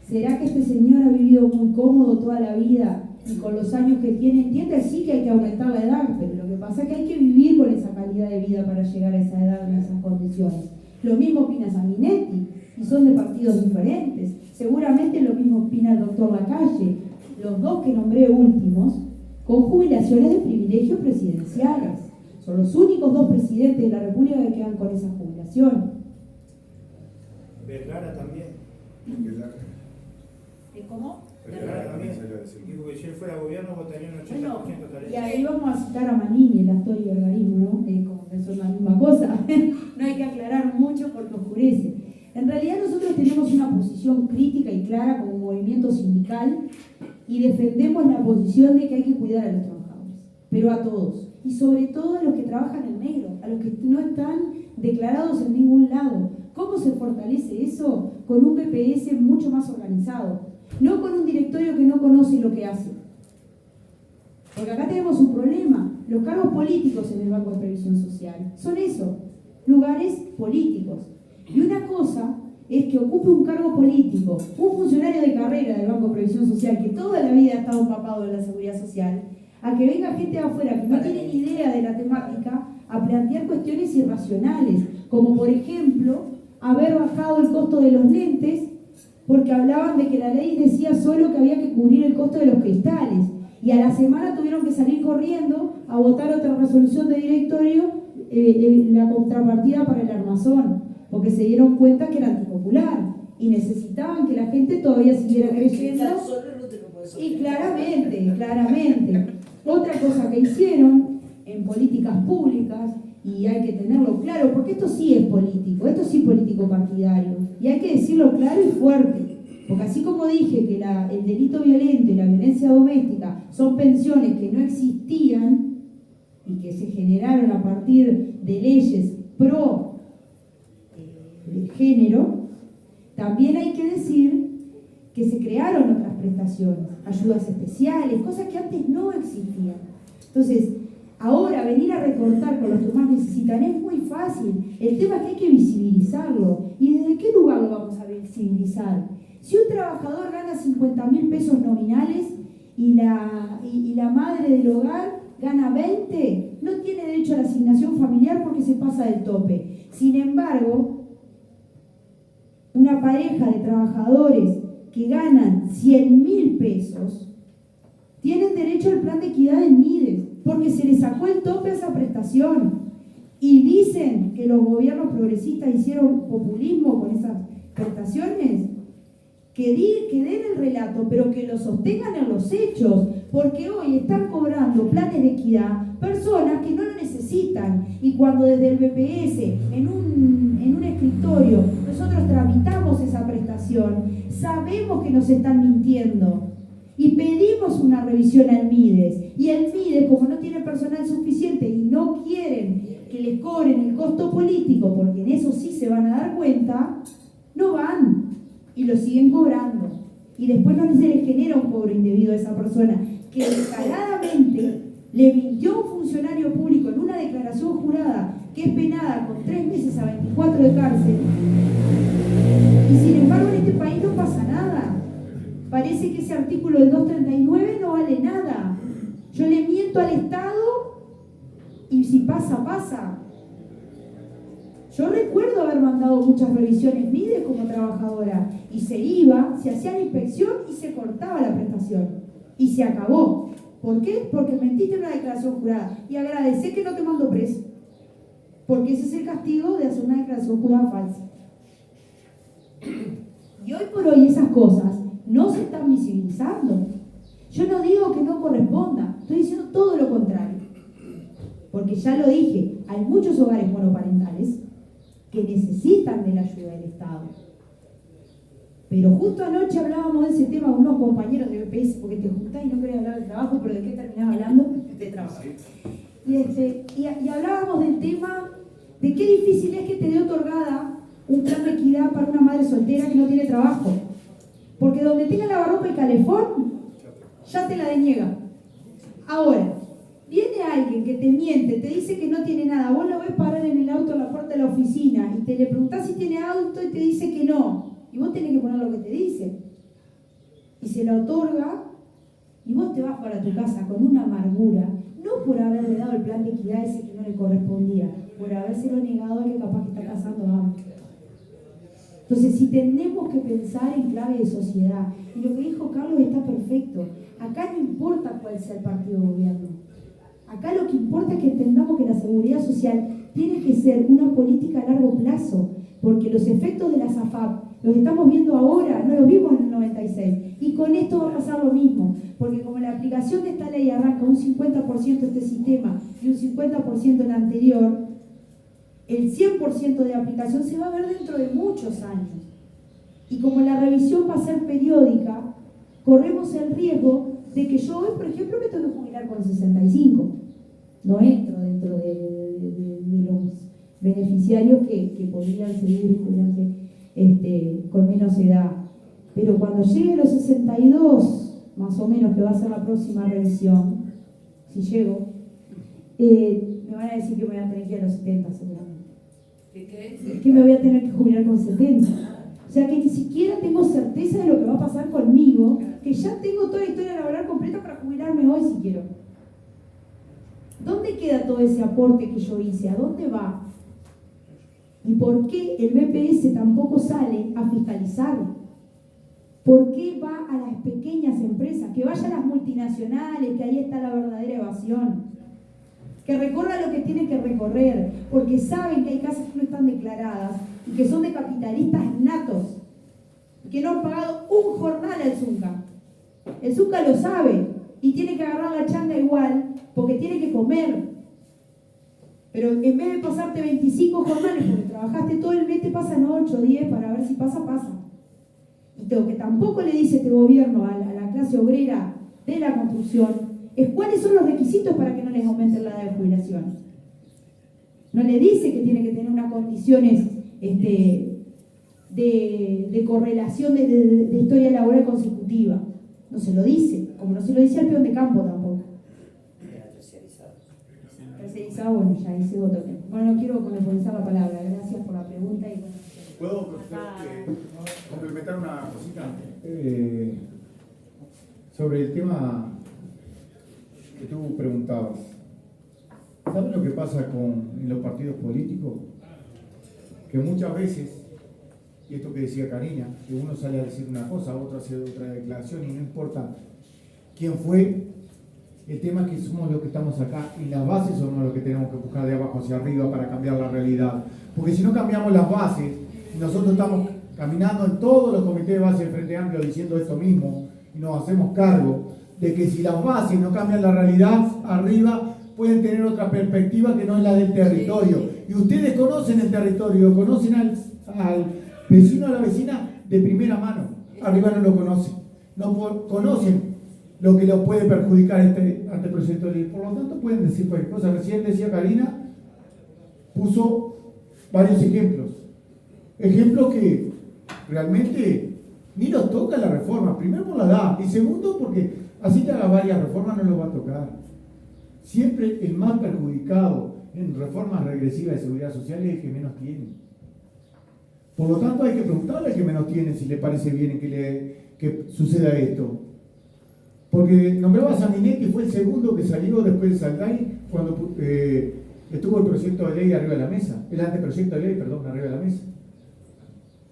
¿Será que este señor ha vivido muy cómodo toda la vida y con los años que tiene entiende sí que hay que aumentar la edad, pero lo que pasa es que hay que vivir con esa calidad de vida para llegar a esa edad en esas condiciones? Lo mismo opina Sanguinetti, y son de partidos diferentes. Seguramente lo mismo opina el doctor Lacalle, los dos que nombré últimos, con jubilaciones de privilegios presidenciales. Son los únicos dos presidentes de la República que quedan con esa jubilación. Vergara también. ¿Cómo? Vergara también. Dijo que si él fuera gobierno votaría un 80% Bueno, y tarea. ahí vamos a citar a Manini, el Astori y Vergarismo, ¿no? Como que son la misma cosa. No hay que aclarar mucho porque oscurece. En realidad nosotros tenemos una posición crítica y clara como movimiento sindical y defendemos la posición de que hay que cuidar a los trabajadores, pero a todos, y sobre todo a los que trabajan en negro, a los que no están declarados en ningún lado. ¿Cómo se fortalece eso? Con un BPS mucho más organizado, no con un directorio que no conoce lo que hace. Porque acá tenemos un problema. Los cargos políticos en el Banco de Previsión Social son eso, lugares políticos. Y una cosa es que ocupe un cargo político, un funcionario de carrera del Banco de Previsión Social que toda la vida ha estado empapado en la seguridad social, a que venga gente de afuera que no tiene ni idea de la temática a plantear cuestiones irracionales, como por ejemplo haber bajado el costo de los lentes porque hablaban de que la ley decía solo que había que cubrir el costo de los cristales, y a la semana tuvieron que salir corriendo a votar otra resolución de directorio, la contrapartida para el armazón, porque se dieron cuenta que era antipopular y necesitaban que la gente todavía siguiera creyendo. Y claramente. Otra cosa que hicieron en políticas públicas, y hay que tenerlo claro, porque esto sí es político, esto sí es político partidario, y hay que decirlo claro y fuerte, porque así como dije que el delito violento y la violencia doméstica son pensiones que no existían y que se generaron a partir de leyes pro género, también hay que decir que se crearon otras prestaciones, ayudas especiales, cosas que antes no existían. Entonces, ahora venir a recortar con los que más necesitan es muy fácil. El tema es que hay que visibilizarlo. ¿Y desde qué lugar lo vamos a visibilizar? Si un trabajador gana 50.000 pesos nominales y la madre del hogar gana 20, no tiene derecho a la asignación familiar porque se pasa del tope. Sin embargo, una pareja de trabajadores que ganan 100.000 pesos, tienen derecho al plan de equidad del MIDES, porque se les sacó el tope a esa prestación. Y dicen que los gobiernos progresistas hicieron populismo con esas prestaciones. Que den el relato, pero que lo sostengan en los hechos, porque hoy están cobrando planes de equidad personas que no lo necesitan. Y cuando desde el BPS, en un escritorio, nosotros tramitamos esa prestación, sabemos que nos están mintiendo. Y pedimos una revisión al MIDES. Y el MIDES, como no tiene personal suficiente y no quieren que les cobren el costo político, porque en eso sí se van a dar cuenta, no van. Y lo siguen cobrando. Y después no se les genera un cobro indebido a esa persona que descaradamente le mintió a un funcionario público en una declaración jurada que es penada con 3 meses a 24 de cárcel. Y sin embargo en este país no pasa nada. Parece que ese artículo del 239 no vale nada. Yo le miento al Estado y si pasa, pasa. Yo recuerdo haber mandado muchas revisiones MIDES como trabajadora y se iba, se hacía la inspección y se cortaba la prestación. Y se acabó. ¿Por qué? Porque mentiste en una declaración jurada. Y agradecé que no te mando preso. Porque ese es el castigo de hacer una declaración jurada falsa. Y hoy por hoy esas cosas no se están visibilizando. Yo no digo que no corresponda, estoy diciendo todo lo contrario. Porque ya lo dije, hay muchos hogares monoparentales que necesitan de la ayuda del Estado. Pero justo anoche hablábamos de ese tema con unos compañeros de BPS, porque te juntás y no querés hablar de trabajo, pero ¿de qué terminás hablando? De trabajo. Y hablábamos del tema de qué difícil es que te dé otorgada un plan de equidad para una madre soltera que no tiene trabajo. Porque donde tenga lavarropa y calefón, ya te la deniega. Ahora, viene alguien que te miente, te dice que no tiene nada, vos lo ves parar en el auto en la puerta de la oficina y te le preguntás si tiene auto y te dice que no. Y vos tenés que poner lo que te dice. Y se la otorga y vos te vas para tu casa con una amargura, no por haberle dado el plan de equidad ese que no le correspondía, por habérselo negado a que capaz que está pasando hambre. Entonces, si tenemos que pensar en clave de sociedad, y lo que dijo Carlos está perfecto, acá no importa cuál sea el partido de gobierno. Acá lo que importa es que entendamos que la seguridad social tiene que ser una política a largo plazo, porque los efectos de la SAFAP los estamos viendo ahora, no los vimos en el 96. Y con esto va a pasar lo mismo, porque como la aplicación de esta ley arranca un 50% este sistema y un 50% el anterior, el 100% de aplicación se va a ver dentro de muchos años. Y como la revisión va a ser periódica, corremos el riesgo de que yo hoy, por ejemplo, me tengo que jubilar con 65. No entro dentro de los beneficiarios que podrían seguir jubilándose con menos edad. Pero cuando llegue a los 62, más o menos, que va a ser la próxima revisión, si llego, me van a decir que me voy a tener que ir a los 70 seguramente. Es que me voy a tener que jubilar con 70. O sea que ni siquiera tengo certeza de lo que va a pasar conmigo, que ya tengo toda la historia laboral completa para jubilarme hoy si quiero. ¿Dónde queda todo ese aporte que yo hice? ¿A dónde va? ¿Y por qué el BPS tampoco sale a fiscalizarlo? ¿Por qué va a las pequeñas empresas? Que vayan a las multinacionales, que ahí está la verdadera evasión. Que recorra lo que tiene que recorrer, porque saben que hay casas que no están declaradas y que son de capitalistas natos, que no han pagado un jornal al Zunca. El Zunca lo sabe y tiene que agarrar la changa igual porque tiene que comer. Pero en vez de pasarte 25 jornales porque trabajaste todo el mes, te pasan 8 o 10 para ver si pasa, pasa. Y lo que tampoco le dice este gobierno a la clase obrera de la construcción es cuáles son los requisitos para que no les aumenten la edad de jubilación. No le dice que tiene que tener unas condiciones de correlación de historia laboral consecutiva. No se lo dice, como no se lo dice al peón de campo tampoco. Tercerizado, bueno, ya hice otro tema. Bueno, no quiero monopolizar la palabra, gracias por la pregunta. ¿Puedo complementar una cosita? Sobre el tema que tú preguntabas, ¿sabes lo que pasa en los partidos políticos? Que muchas veces y esto que decía Karina, que uno sale a decir una cosa, otro hace otra declaración y no importa quién fue, el tema es que somos los que estamos acá y las bases somos los que tenemos que buscar de abajo hacia arriba para cambiar la realidad. Porque si no cambiamos las bases, nosotros estamos caminando en todos los comités de base del Frente Amplio diciendo esto mismo y nos hacemos cargo de que si las bases no cambian la realidad arriba, pueden tener otra perspectiva que no es la del territorio. Y ustedes conocen el territorio, conocen al vecino, a la vecina de primera mano. Arriba no lo conocen. No conocen lo que los puede perjudicar este anteproyecto de ley. Por lo tanto, pueden decir cualquier cosa. Recién decía Karina, puso varios ejemplos. Ejemplos que realmente ni los toca la reforma. Primero por la edad y segundo porque así que haga varias reformas no los va a tocar. Siempre el más perjudicado en reformas regresivas de seguridad social es el que menos tiene. Por lo tanto, hay que preguntarle al que menos tiene si le parece bien que suceda esto. Porque nombraba a Sanguinetti, fue el segundo que salió después de Salday cuando estuvo el proyecto de ley arriba de la mesa, el anteproyecto de ley, perdón, arriba de la mesa.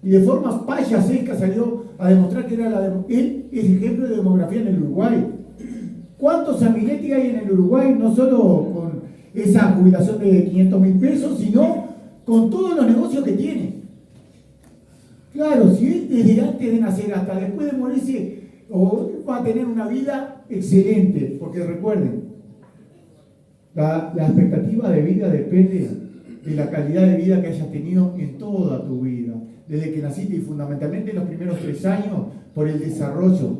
Y de forma payasesca salió a demostrar que él es ejemplo de demografía en el Uruguay. ¿Cuántos Sanguinetti hay en el Uruguay? No solo con esa jubilación de 500.000 pesos, sino con todos los negocios que tiene. Claro, si él desde antes de nacer hasta después de morirse va a tener una vida excelente, porque recuerden, la expectativa de vida depende de la calidad de vida que hayas tenido en toda tu vida, desde que naciste y fundamentalmente en los primeros 3 años por el desarrollo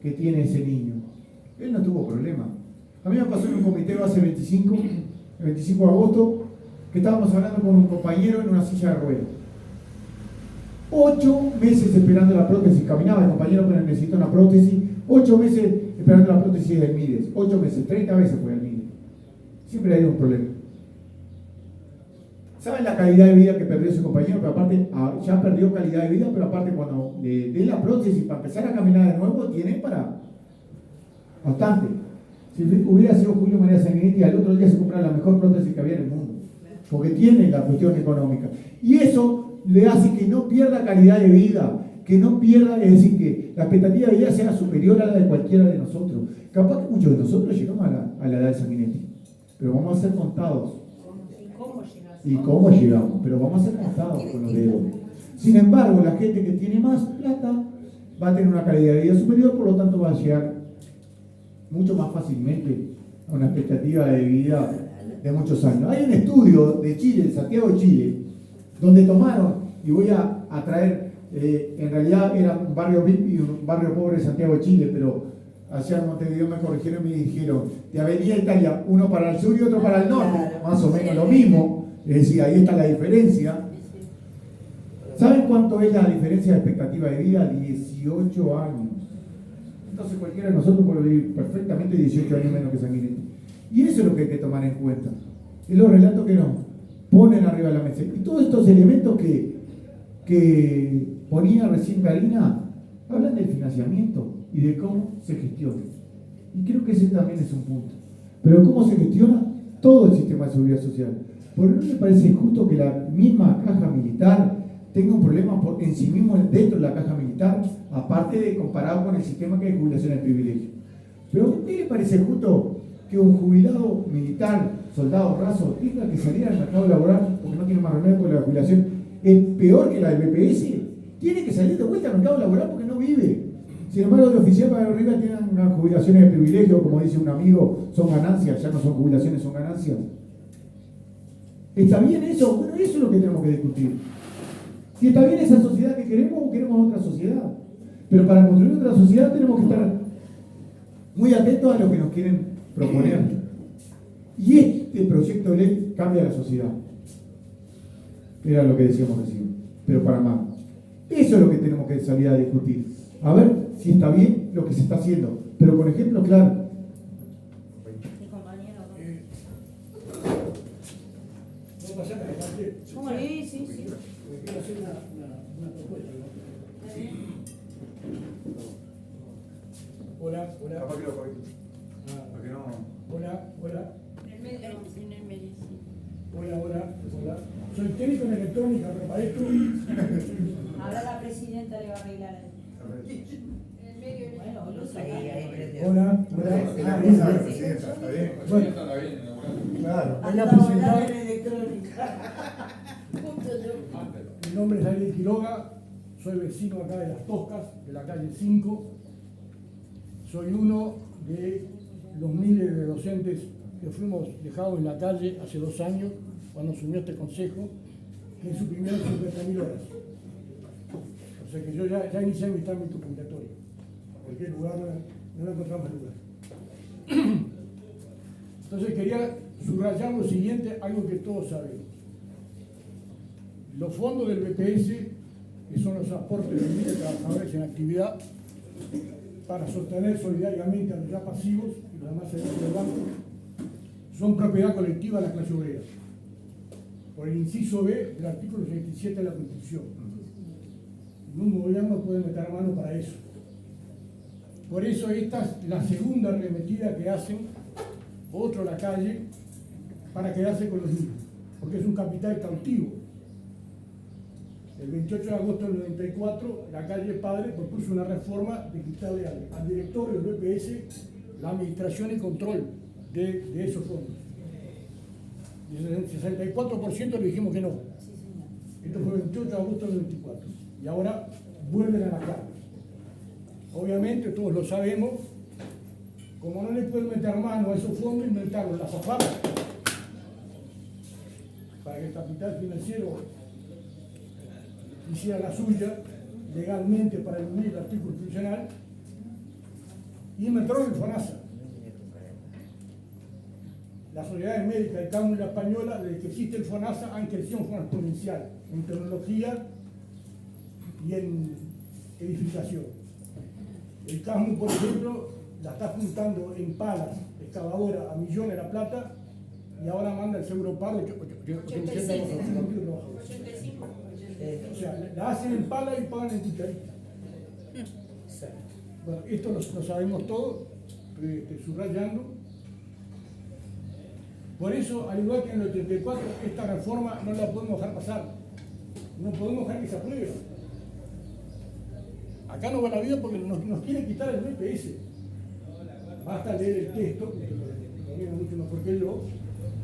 que tiene ese niño. Él no tuvo problema. A mí me pasó en un comité hace el 25 de agosto, que estábamos hablando con un compañero en una silla de ruedas. 8 meses esperando la prótesis, caminaba el compañero pero necesita una prótesis, 8 meses esperando la prótesis del MIDES, 8 meses, 30 veces fue al MIDES. Siempre hay un problema. ¿Saben la calidad de vida que perdió ese compañero? Pero aparte, ya perdió calidad de vida, pero aparte cuando le dé la prótesis para empezar a caminar de nuevo, tiene para bastante. Si hubiera sido Julio María Sanguinetti, al otro día se compraba la mejor prótesis que había en el mundo, porque tiene la cuestión económica. Y eso le hace que no pierda calidad de vida, que no pierda, es decir, que la expectativa de vida sea superior a la de cualquiera de nosotros. Capaz que muchos de nosotros llegamos a la edad de Sanguinetti, pero vamos a ser contados. ¿Y cómo llegamos? Pero vamos a ser contados con los dedos. Sin embargo, la gente que tiene más plata va a tener una calidad de vida superior, por lo tanto va a llegar mucho más fácilmente a una expectativa de vida de muchos años. Hay un estudio de Chile, de Santiago de Chile, donde tomaron, y voy a traer, en realidad era un barrio VIP y un barrio pobre de Santiago de Chile, pero allá en Montevideo me corrigieron y me dijeron, de Avenida Italia, uno para el sur y otro para el norte, más o menos lo mismo, es decir, ahí está la diferencia. ¿Saben cuánto es la diferencia de expectativa de vida? 18 años. Entonces cualquiera de nosotros puede vivir perfectamente 18 años menos que Sanguinetti. Y eso es lo que hay que tomar en cuenta. Es los relatos que nos ponen arriba de la mesa. Y todos estos elementos que ponía recién Karina hablan del financiamiento y de cómo se gestiona. Y creo que ese también es un punto. Pero cómo se gestiona todo el sistema de seguridad social. Porque no me parece injusto que la misma caja militar tenga un problema en sí mismo dentro de la caja militar, aparte de comparado con el sistema que hay de jubilación de privilegio. Pero ¿a usted le parece justo que un jubilado militar, soldado raso, tenga que salir al mercado laboral porque no tiene más remedio porque la jubilación es peor que la del BPS? Tiene que salir de vuelta al mercado laboral porque no vive. Sin embargo, el oficial para arriba tienen unas jubilaciones de privilegio, como dice un amigo, son ganancias, ya no son jubilaciones, son ganancias. ¿Está bien eso? Bueno, eso es lo que tenemos que discutir. Si está bien esa sociedad que queremos o queremos otra sociedad. Pero para construir otra sociedad tenemos que estar muy atentos a lo que nos quieren proponer. Y este proyecto de ley cambia la sociedad. Era lo que decíamos recién, pero para mal. Eso es lo que tenemos que salir a discutir. A ver si está bien lo que se está haciendo, pero con ejemplos claros. ¿Puedo pasar a compartir? Sí. Quiero hacer una propuesta, ¿no? Hola. Hola. Hola. Soy técnico en electrónica, pero para esto Ahora la presidenta le va a arreglar. Bueno, lo sabe. Hola, La mesa de la presidenta, ¿está bien? Bueno, Claro. voy a presentar. electrónica. Mi nombre es Ariel Quiroga, soy vecino acá de Las Toscas, de la calle 5. Soy uno de los miles de docentes que fuimos dejados en la calle hace 2 años, cuando asumió este consejo, que suprimieron 50.000 horas. O sea que yo ya inicié mi trámite jubilatorio. En cualquier lugar no encontramos lugar. Entonces quería subrayar lo siguiente, algo que todos sabemos. Los fondos del BPS, que son los aportes de miles de trabajadores en actividad, para sostener solidariamente a los ya pasivos y los demás servicios del banco, son propiedad colectiva de la clase obrera, por el inciso B del artículo 67 de la Constitución. Ningún gobierno puede meter mano para eso. Por eso esta es la segunda arremetida que hacen otro la calle para quedarse con los mismos, porque es un capital cautivo. El 28 de agosto del 94, la calle Padre propuso una reforma de quitarle al director del BPS la administración y control de esos fondos. Y el 64% le dijimos que no. Esto fue el 28 de agosto del 94. Y ahora vuelven a la carga. Obviamente, todos lo sabemos, como no le pueden meter mano a esos fondos, inventaron la SAFAP para que el capital financiero hiciera la suya legalmente para eludir el artículo constitucional, y inventaron el FONASA. Las sociedades médicas del CAMU y la española, desde que existe el FONASA, han crecido en forma exponencial en tecnología y en edificación. El CAMU, por ejemplo, la está juntando en palas, excavadora, a millones la plata, y ahora manda el seguro paro de 85. O sea, la hacen en pala y pagan en cucharita. Bueno, esto lo sabemos todos, subrayando. Por eso, al igual que en el 84, esta reforma no la podemos dejar pasar. No podemos dejar que se apruebe. Acá no va la vida porque nos quieren quitar el BPS. Basta leer el texto, que lo leo mucho mejor que yo,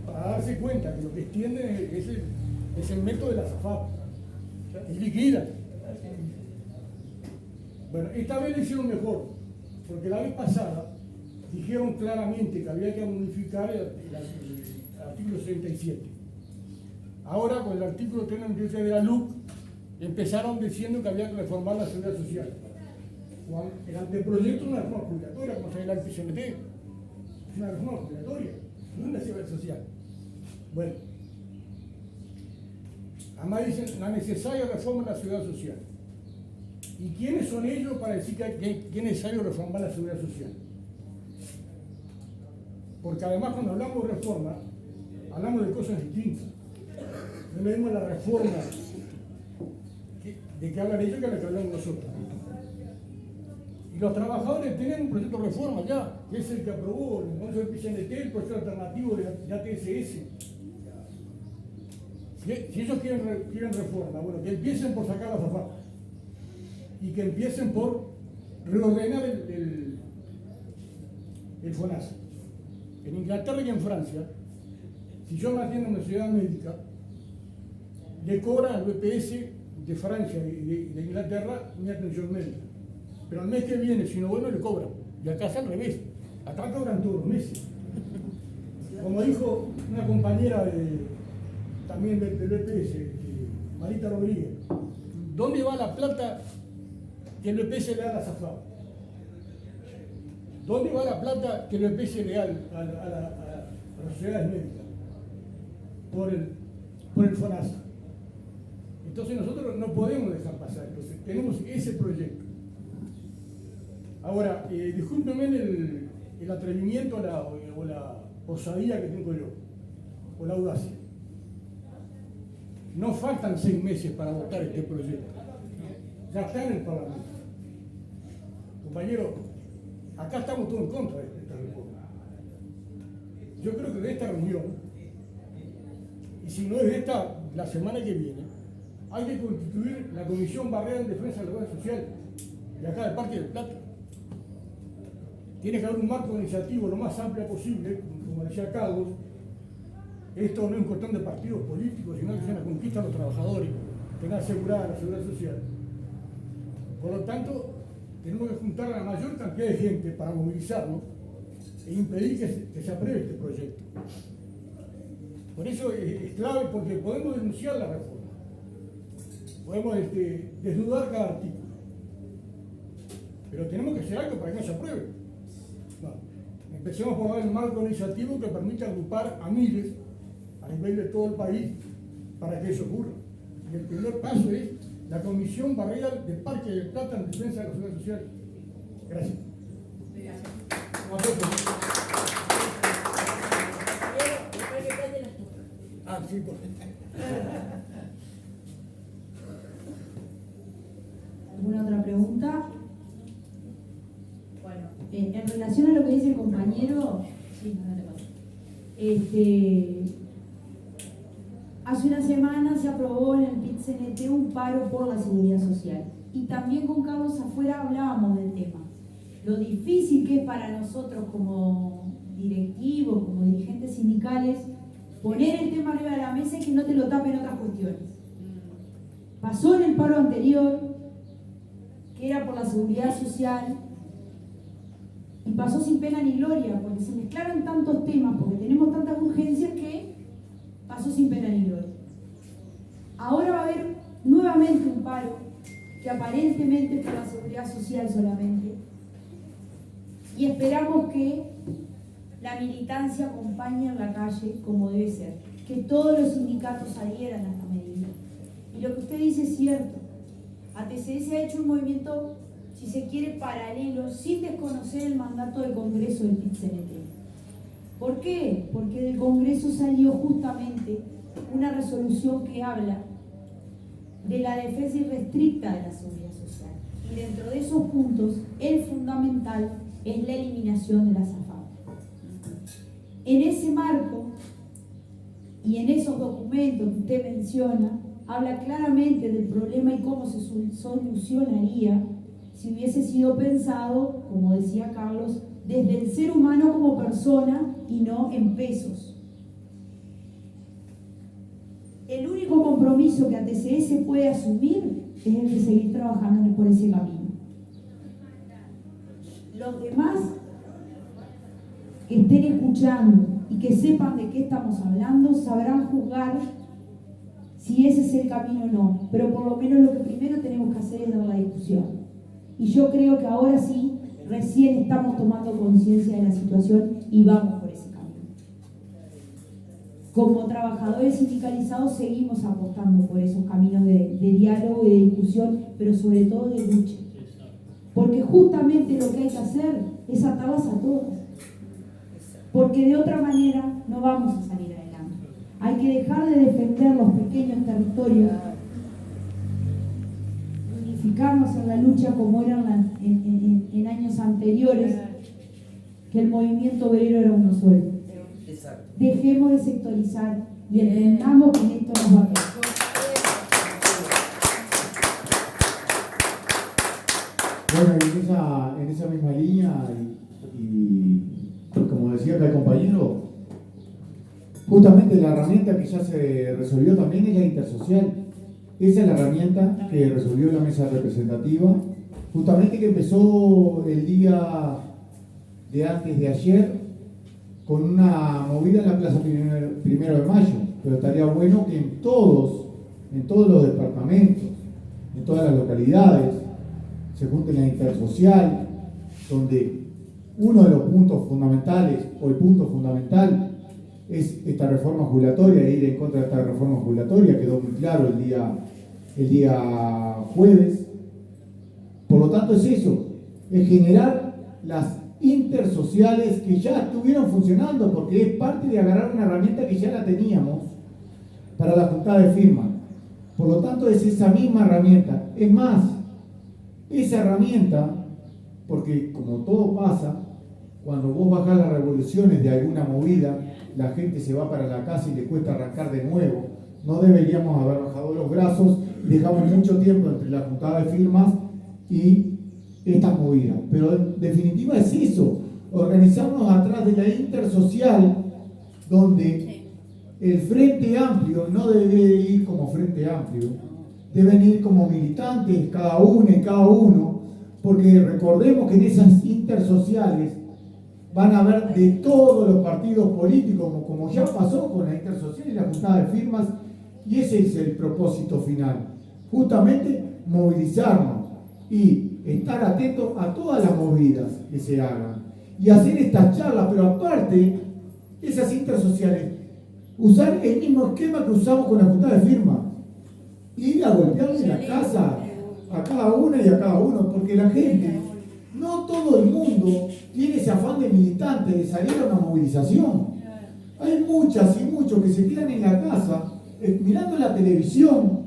para darse cuenta que lo que extienden es el método de la SAFAP. Y liquida. Bueno, esta vez lo hicieron mejor, porque la vez pasada dijeron claramente que había que modificar el artículo 67. Ahora, con el artículo 393 de la LUC, empezaron diciendo que había que reformar la seguridad social. El anteproyecto es una reforma jubilatoria, como se ve en el PCMT. Es una reforma jubilatoria, no es una seguridad social. Bueno. Además dicen la necesaria reforma de la seguridad social. ¿Y quiénes son ellos para decir que es necesario reformar la seguridad social? Porque además cuando hablamos de reforma, hablamos de cosas distintas. No le vemos la reforma de que hablan ellos que la que hablamos nosotros. Y los trabajadores tienen un proyecto de reforma ya, que es el que aprobó el Consejo del PCNT, el proyecto alternativo de ATSS. Si ellos quieren reforma, bueno, que empiecen por sacar la SAFAP y que empiecen por reordenar el FONASA. En Inglaterra y en Francia, si yo me atiendo en una ciudad médica, le cobran al BPS de Francia y de Inglaterra mi atención médica. Pero el mes que viene, si no bueno, le cobran. Y acá es al revés. Acá cobran todos los meses. Como dijo una compañera también del BPS, Marita Rodríguez, ¿dónde va la plata que el BPS le da a la SAFAP? ¿Dónde va la plata que el BPS le da a las sociedades médicas? Por el FONASA. Entonces nosotros no podemos dejar pasar. Entonces tenemos ese proyecto. Ahora, discúlpenme el atrevimiento o la osadía que tengo yo, o la audacia. No faltan 6 meses para votar este proyecto. Ya está en el Parlamento. Compañero, acá estamos todos en contra de esta reforma. Yo creo que de esta reunión, y si no es de esta, la semana que viene, hay que constituir la Comisión Barrial en Defensa de la Seguridad Social, de acá del Parque del Plata. Tiene que haber un marco organizativo lo más amplio posible, como decía Carlos. Esto no es cuestión de partidos políticos, sino que es una conquista de los trabajadores, tengan asegurada la seguridad social. Por lo tanto, tenemos que juntar a la mayor cantidad de gente para movilizarnos e impedir que se apruebe este proyecto. Por eso es clave, porque podemos denunciar la reforma, podemos desnudar cada artículo, pero tenemos que hacer algo para que no se apruebe. No. Empecemos por dar el marco organizativo que permita agrupar a miles a nivel de todo el país para que eso ocurra. Y el primer paso es la Comisión Barrial del Parque del Plata en defensa de la seguridad social. Gracias. Ah, sí, por ¿Alguna otra pregunta? Bueno, en relación a lo que dice el compañero, sí, no te paso. Hace una semana se aprobó en el PIT-CNT un paro por la seguridad social. Y también con Carlos afuera hablábamos del tema. Lo difícil que es para nosotros como directivos, como dirigentes sindicales, poner el tema arriba de la mesa y que no te lo tapen otras cuestiones. Pasó en el paro anterior, que era por la seguridad social, y pasó sin pena ni gloria, porque se mezclaron tantos temas, porque tenemos tantas urgencias que pasó sin pena ni gloria. Ahora va a haber nuevamente un paro, que aparentemente es por la seguridad social solamente, y esperamos que la militancia acompañe en la calle como debe ser, que todos los sindicatos adhieran a esta medida. Y lo que usted dice es cierto, ATCS ha hecho un movimiento, si se quiere, paralelo, sin desconocer el mandato del Congreso del PIT-CNT. ¿Por qué? Porque del Congreso salió justamente una resolución que habla de la defensa irrestricta de la seguridad social. Y dentro de esos puntos, el fundamental es la eliminación de la azafata. En ese marco y en esos documentos que usted menciona, habla claramente del problema y cómo se solucionaría si hubiese sido pensado, como decía Carlos, desde el ser humano como persona y no en pesos. El único compromiso que ATCS puede asumir es el de seguir trabajando por ese camino. Los demás que estén escuchando y que sepan de qué estamos hablando sabrán juzgar si ese es el camino o no, pero por lo menos lo que primero tenemos que hacer es dar la discusión. Y yo creo que ahora sí, recién estamos tomando conciencia de la situación y vamos por ese camino. Como trabajadores sindicalizados seguimos apostando por esos caminos de diálogo y de discusión, pero sobre todo de lucha. Porque justamente lo que hay que hacer es atarlas a todas. Porque de otra manera no vamos a salir adelante. Hay que dejar de defender los pequeños territorios, unificarnos en la lucha como eran en años anteriores, que el movimiento obrero era uno solo. Dejemos de sectorizar y entendamos que en esto nos va a quedar. Bueno, en esa misma línea, y como decía acá el compañero, justamente la herramienta que ya se resolvió también es la intersocial. Esa es la herramienta que resolvió la mesa representativa, justamente que empezó el día de antes de ayer con una movida en la Plaza Primero de Mayo, pero estaría bueno que en todos los departamentos, en todas las localidades, se junte la intersocial, donde uno de los puntos fundamentales, o el punto fundamental, es esta reforma jubilatoria, ir en contra de esta reforma jubilatoria, quedó muy claro el día jueves. Por lo tanto es eso, es generar las intersociales que ya estuvieron funcionando, porque es parte de agarrar una herramienta que ya la teníamos para la juntada de firma. Por lo tanto es esa misma herramienta. Es más, esa herramienta, porque como todo pasa, cuando vos bajás las revoluciones de alguna movida, la gente se va para la casa y le cuesta arrancar de nuevo. No deberíamos haber bajado los brazos dejamos mucho tiempo entre la juntada de firmas y estas movidas. Pero en definitiva es eso, organizarnos atrás de la intersocial, donde el Frente Amplio no debe ir como Frente Amplio, deben ir como militantes, cada uno y cada uno, porque recordemos que en esas intersociales van a haber de todos los partidos políticos, como ya pasó con la intersocial y la juntada de firmas, y ese es el propósito final, justamente movilizarnos y estar atentos a todas las movidas que se hagan y hacer estas charlas, pero aparte, esas intersociales, usar el mismo esquema que usamos con la juntada de firmas, ir a golpearle la casa a cada una y a cada uno, porque la gente, no todo el mundo tiene ese afán de militante, de salir a una movilización. Hay muchas y muchos que se quedan en la casa mirando la televisión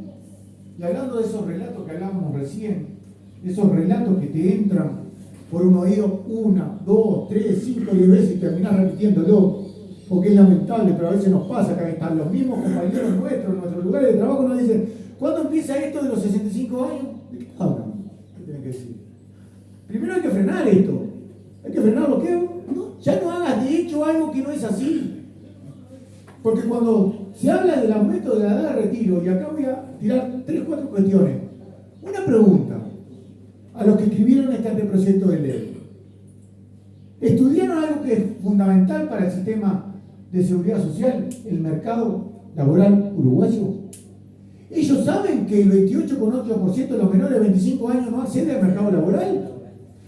y hablando de esos relatos que hablábamos recién, esos relatos que te entran por un oído 1, 2, 3, 5, 10 veces y terminas repitiéndolo, porque es lamentable, pero a veces nos pasa que están los mismos compañeros nuestros, en nuestros lugares de trabajo, nos dicen: ¿cuándo empieza esto de los 65 años? ¿De qué hablan? ¿Qué tienen que decir? Primero hay que frenar esto. Hay que frenarlo. Ya no hagas de hecho algo que no es así. Porque cuando se habla del aumento de la edad de retiro, y acá voy a tirar 3 o 4 cuestiones. Una pregunta a los que escribieron este anteproyecto de ley. ¿Estudiaron algo que es fundamental para el sistema de seguridad social, el mercado laboral uruguayo? Ellos saben que el 28,8% de los menores de 25 años no accede al mercado laboral.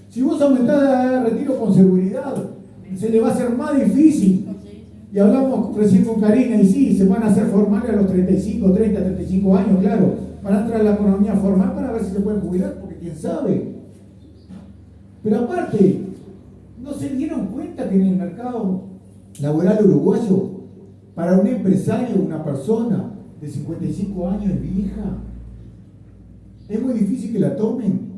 Si vos aumentás la edad de retiro con seguridad, se le va a hacer más difícil. Y hablamos recién con Karina, y sí, se van a hacer formales a los 35, 30, 35 años, claro. Van a entrar a la economía formal para ver si se pueden jubilar, porque quién sabe. Pero aparte, ¿no se dieron cuenta que en el mercado laboral uruguayo, para un empresario, una persona de 55 años es vieja? Es muy difícil que la tomen.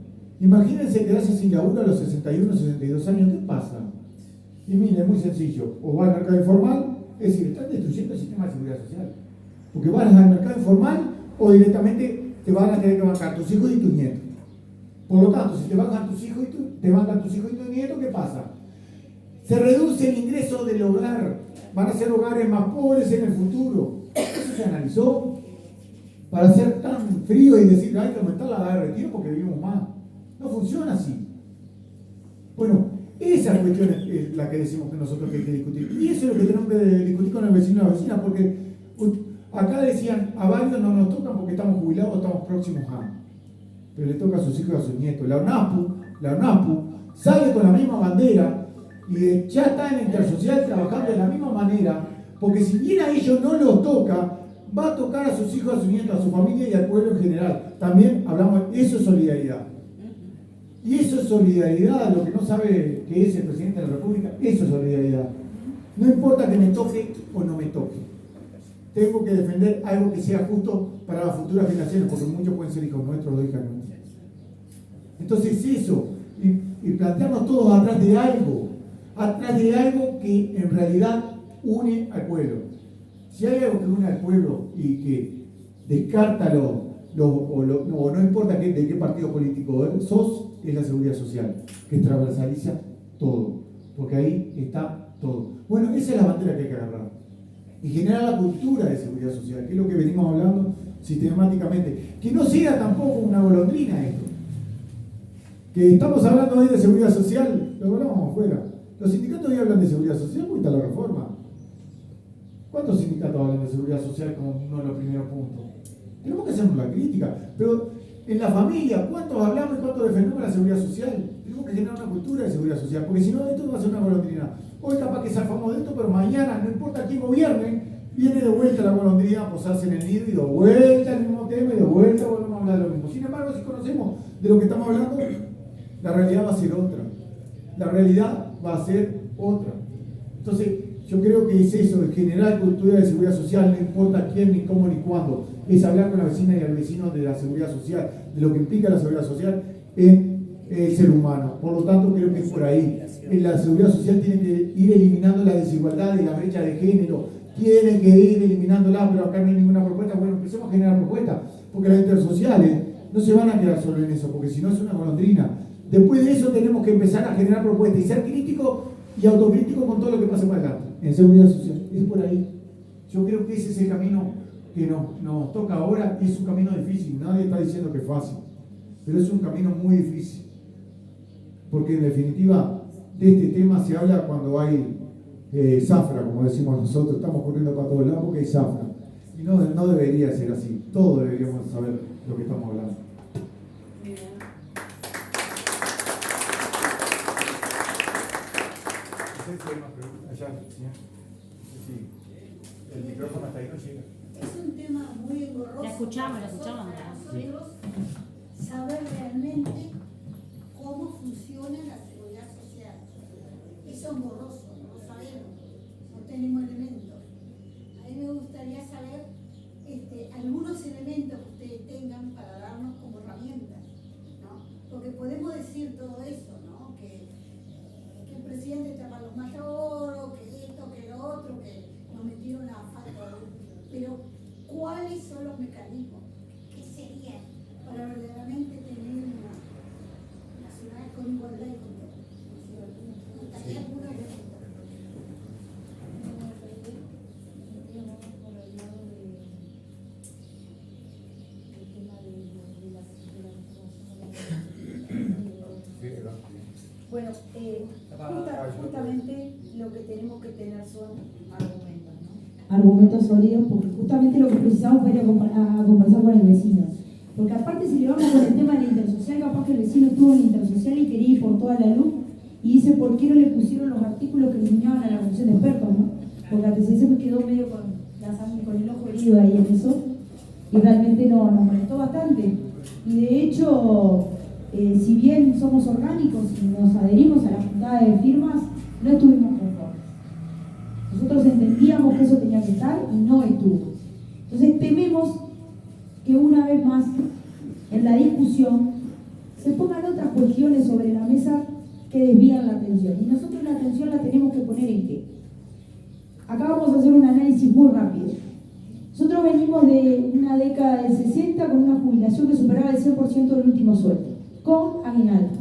Imagínense quedarse sin laburo a los 61, 62 años, ¿qué pasa? Y mire, es muy sencillo, o va al mercado informal, es decir, están destruyendo el sistema de seguridad social. Porque vas al mercado informal o directamente te van a tener que bancar tus hijos y tus nietos. Por lo tanto, si te bancan tus hijos y tus nietos, ¿qué pasa? Se reduce el ingreso del hogar, van a ser hogares más pobres en el futuro. Eso se analizó para ser tan frío y decir: hay que aumentar la edad de retiro porque vivimos más. No funciona así. Bueno, esa cuestión es la que decimos que nosotros que hay que discutir. Y eso es lo que tenemos que discutir con el vecino y la vecina, porque acá decían: a varios no nos tocan porque estamos jubilados o estamos próximos a. Pero le toca a sus hijos y a sus nietos. La UNASPU sale con la misma bandera y ya está en la intersocial trabajando de la misma manera, porque si bien a ellos no los toca, va a tocar a sus hijos, a sus nietos, a su familia y al pueblo en general. También hablamos, eso es solidaridad. Y eso es solidaridad, lo que no sabe que es el presidente de la República, eso es solidaridad. No importa que me toque o no me toque. Tengo que defender algo que sea justo para las futuras generaciones, porque muchos pueden ser hijos nuestros o hijas nuestras. Entonces eso, y plantearnos todos atrás de algo que en realidad une al pueblo. Si hay algo que une al pueblo y que descarta o no importa de qué partido político sos, es la seguridad social, que transversaliza todo, porque ahí está todo. Bueno, esa es la bandera que hay que agarrar y generar la cultura de seguridad social, que es lo que venimos hablando sistemáticamente. Que no sea tampoco una golondrina esto. Que estamos hablando hoy de seguridad social, lo hablamos afuera. Los sindicatos hoy hablan de seguridad social porque está la reforma. ¿Cuántos sindicatos hablan de seguridad social como uno de los primeros puntos? Tenemos que hacernos la crítica, pero en la familia, ¿cuántos hablamos y cuántos defendemos la seguridad social? Tenemos que generar una cultura de seguridad social, porque si no, esto va a ser una golondrina. Hoy capaz que zafamos de esto, pero mañana, no importa quién gobierne, viene de vuelta la golondrina a posarse en el nido y de vuelta el mismo tema y de vuelta volvemos a hablar de lo mismo. Sin embargo, si conocemos de lo que estamos hablando, la realidad va a ser otra. La realidad va a ser otra. Entonces, yo creo que es eso, es generar cultura de seguridad social, no importa quién, ni cómo, ni cuándo. Es hablar con la vecina y al vecino de la seguridad social, de lo que implica la seguridad social en el ser humano. Por lo tanto, creo que es por ahí. La seguridad social tiene que ir eliminando la desigualdad y la brecha de género, tiene que ir eliminándola, pero acá no hay ninguna propuesta. Bueno, empecemos a generar propuestas. porque las intersociales no se van a quedar solo en eso, porque si no es una golondrina. Después de eso tenemos que empezar a generar propuestas y ser crítico y autocrítico con todo lo que pasa para acá, en seguridad social. Es por ahí. Yo creo que ese es el camino que nos toca ahora, y es un camino difícil. Nadie está diciendo que es fácil, pero es un camino muy difícil. Porque en definitiva, de este tema se habla cuando hay zafra, como decimos nosotros. Estamos corriendo para todos lados porque hay zafra. Y no debería ser así. Todos deberíamos saber lo que estamos hablando. El micrófono hasta ahí no llega. Es un tema muy engorroso. La escuchamos. Para nosotros saber realmente cómo funciona la seguridad social. Es engorroso, no lo sabemos, no tenemos elementos. A mí me gustaría saber algunos elementos que ustedes tengan para darnos como herramientas, ¿no? Porque podemos decir todo eso, ¿no? Que el presidente tapa los mayores, que esto, que lo otro, que nos metieron la falta de... Pero, ¿cuáles son los mecanismos? ¿Qué serían para verdaderamente tener una ciudad con igualdad y con todo? Me gustaría algunos elementos. Bueno, justamente lo que tenemos que tener son argumentos, ¿no? Argumentos sólidos, porque justamente lo que precisamos fue ir a conversar con el vecino. Porque aparte, si le vamos con el tema de la intersocial, capaz que el vecino estuvo en la intersocial y quería ir por toda la luz y dice, ¿por qué no le pusieron los artículos que eliminaban a la función de expertos, no? Porque a TCC me quedó medio con la sangre, con el ojo herido ahí en eso, y realmente nos molestó bastante. Y de hecho, si bien somos orgánicos y nos adherimos a la juntada de firmas, no estuvimos conformes. Nosotros entendíamos que eso tenía que estar y no estuvo. Entonces tememos que una vez más en la discusión se pongan otras cuestiones sobre la mesa que desvían la atención. Y nosotros la atención la tenemos que poner en qué. Acá vamos a hacer un análisis muy rápido. Nosotros venimos de una década del 60 con una jubilación que superaba el 100% del último sueldo, con aguinaldo.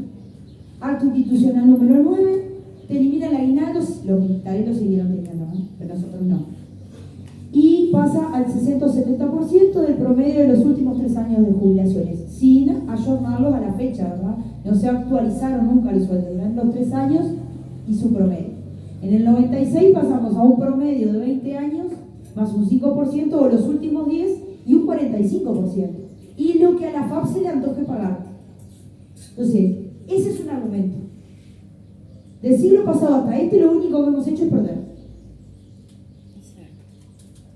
Acto institucional número 9, te elimina el aguinaldo, los militares lo siguieron teniendo, ¿no? Pero nosotros no. Y pasa al 60 o 70% del promedio de los últimos 3 años de jubilaciones, sin ayornarlos a la fecha, ¿verdad? No se actualizaron nunca los sueldos, eran los 3 años y su promedio. En el 96 pasamos a un promedio de 20 años, más un 5%, o los últimos 10, y un 45%. Y lo que a la FAP se le antoje pagar. Entonces, ese es un argumento. Del siglo pasado hasta este, lo único que hemos hecho es perder.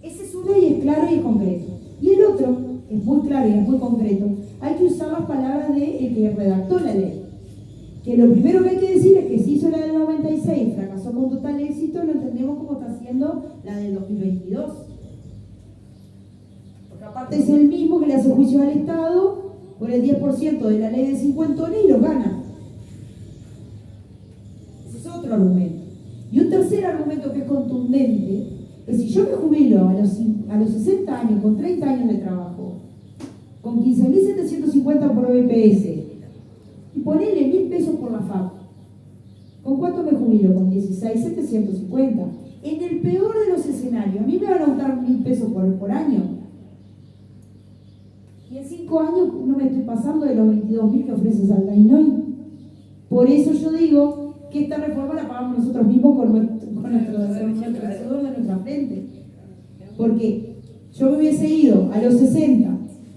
Ese es uno y es claro y es concreto. Y el otro, que es muy claro y es muy concreto, hay que usar las palabras de el que redactó la ley. Que lo primero que hay que decir es que si hizo la del 96, fracasó con total éxito, lo entendemos como está haciendo la del 2022. Porque aparte es el mismo que le hace juicio al Estado por el 10% de la ley de cincuentones y lo gana. Ese es otro argumento. Y un tercer argumento que es contundente es si yo me jubilo a los 60 años con 30 años de trabajo, con 15.750 por BPS, y ponerle 1.000 pesos por la FAP, ¿con cuánto me jubilo? Con 16.750. En el peor de los escenarios, a mí me van a aumentar 1.000 pesos por año. Y en 5 años no me estoy pasando de los 22.000 que ofrece Salta Inhoy. Por eso yo digo que esta reforma la pagamos nosotros mismos con nuestro sudor de nuestra frente. Porque yo me hubiese ido a los 60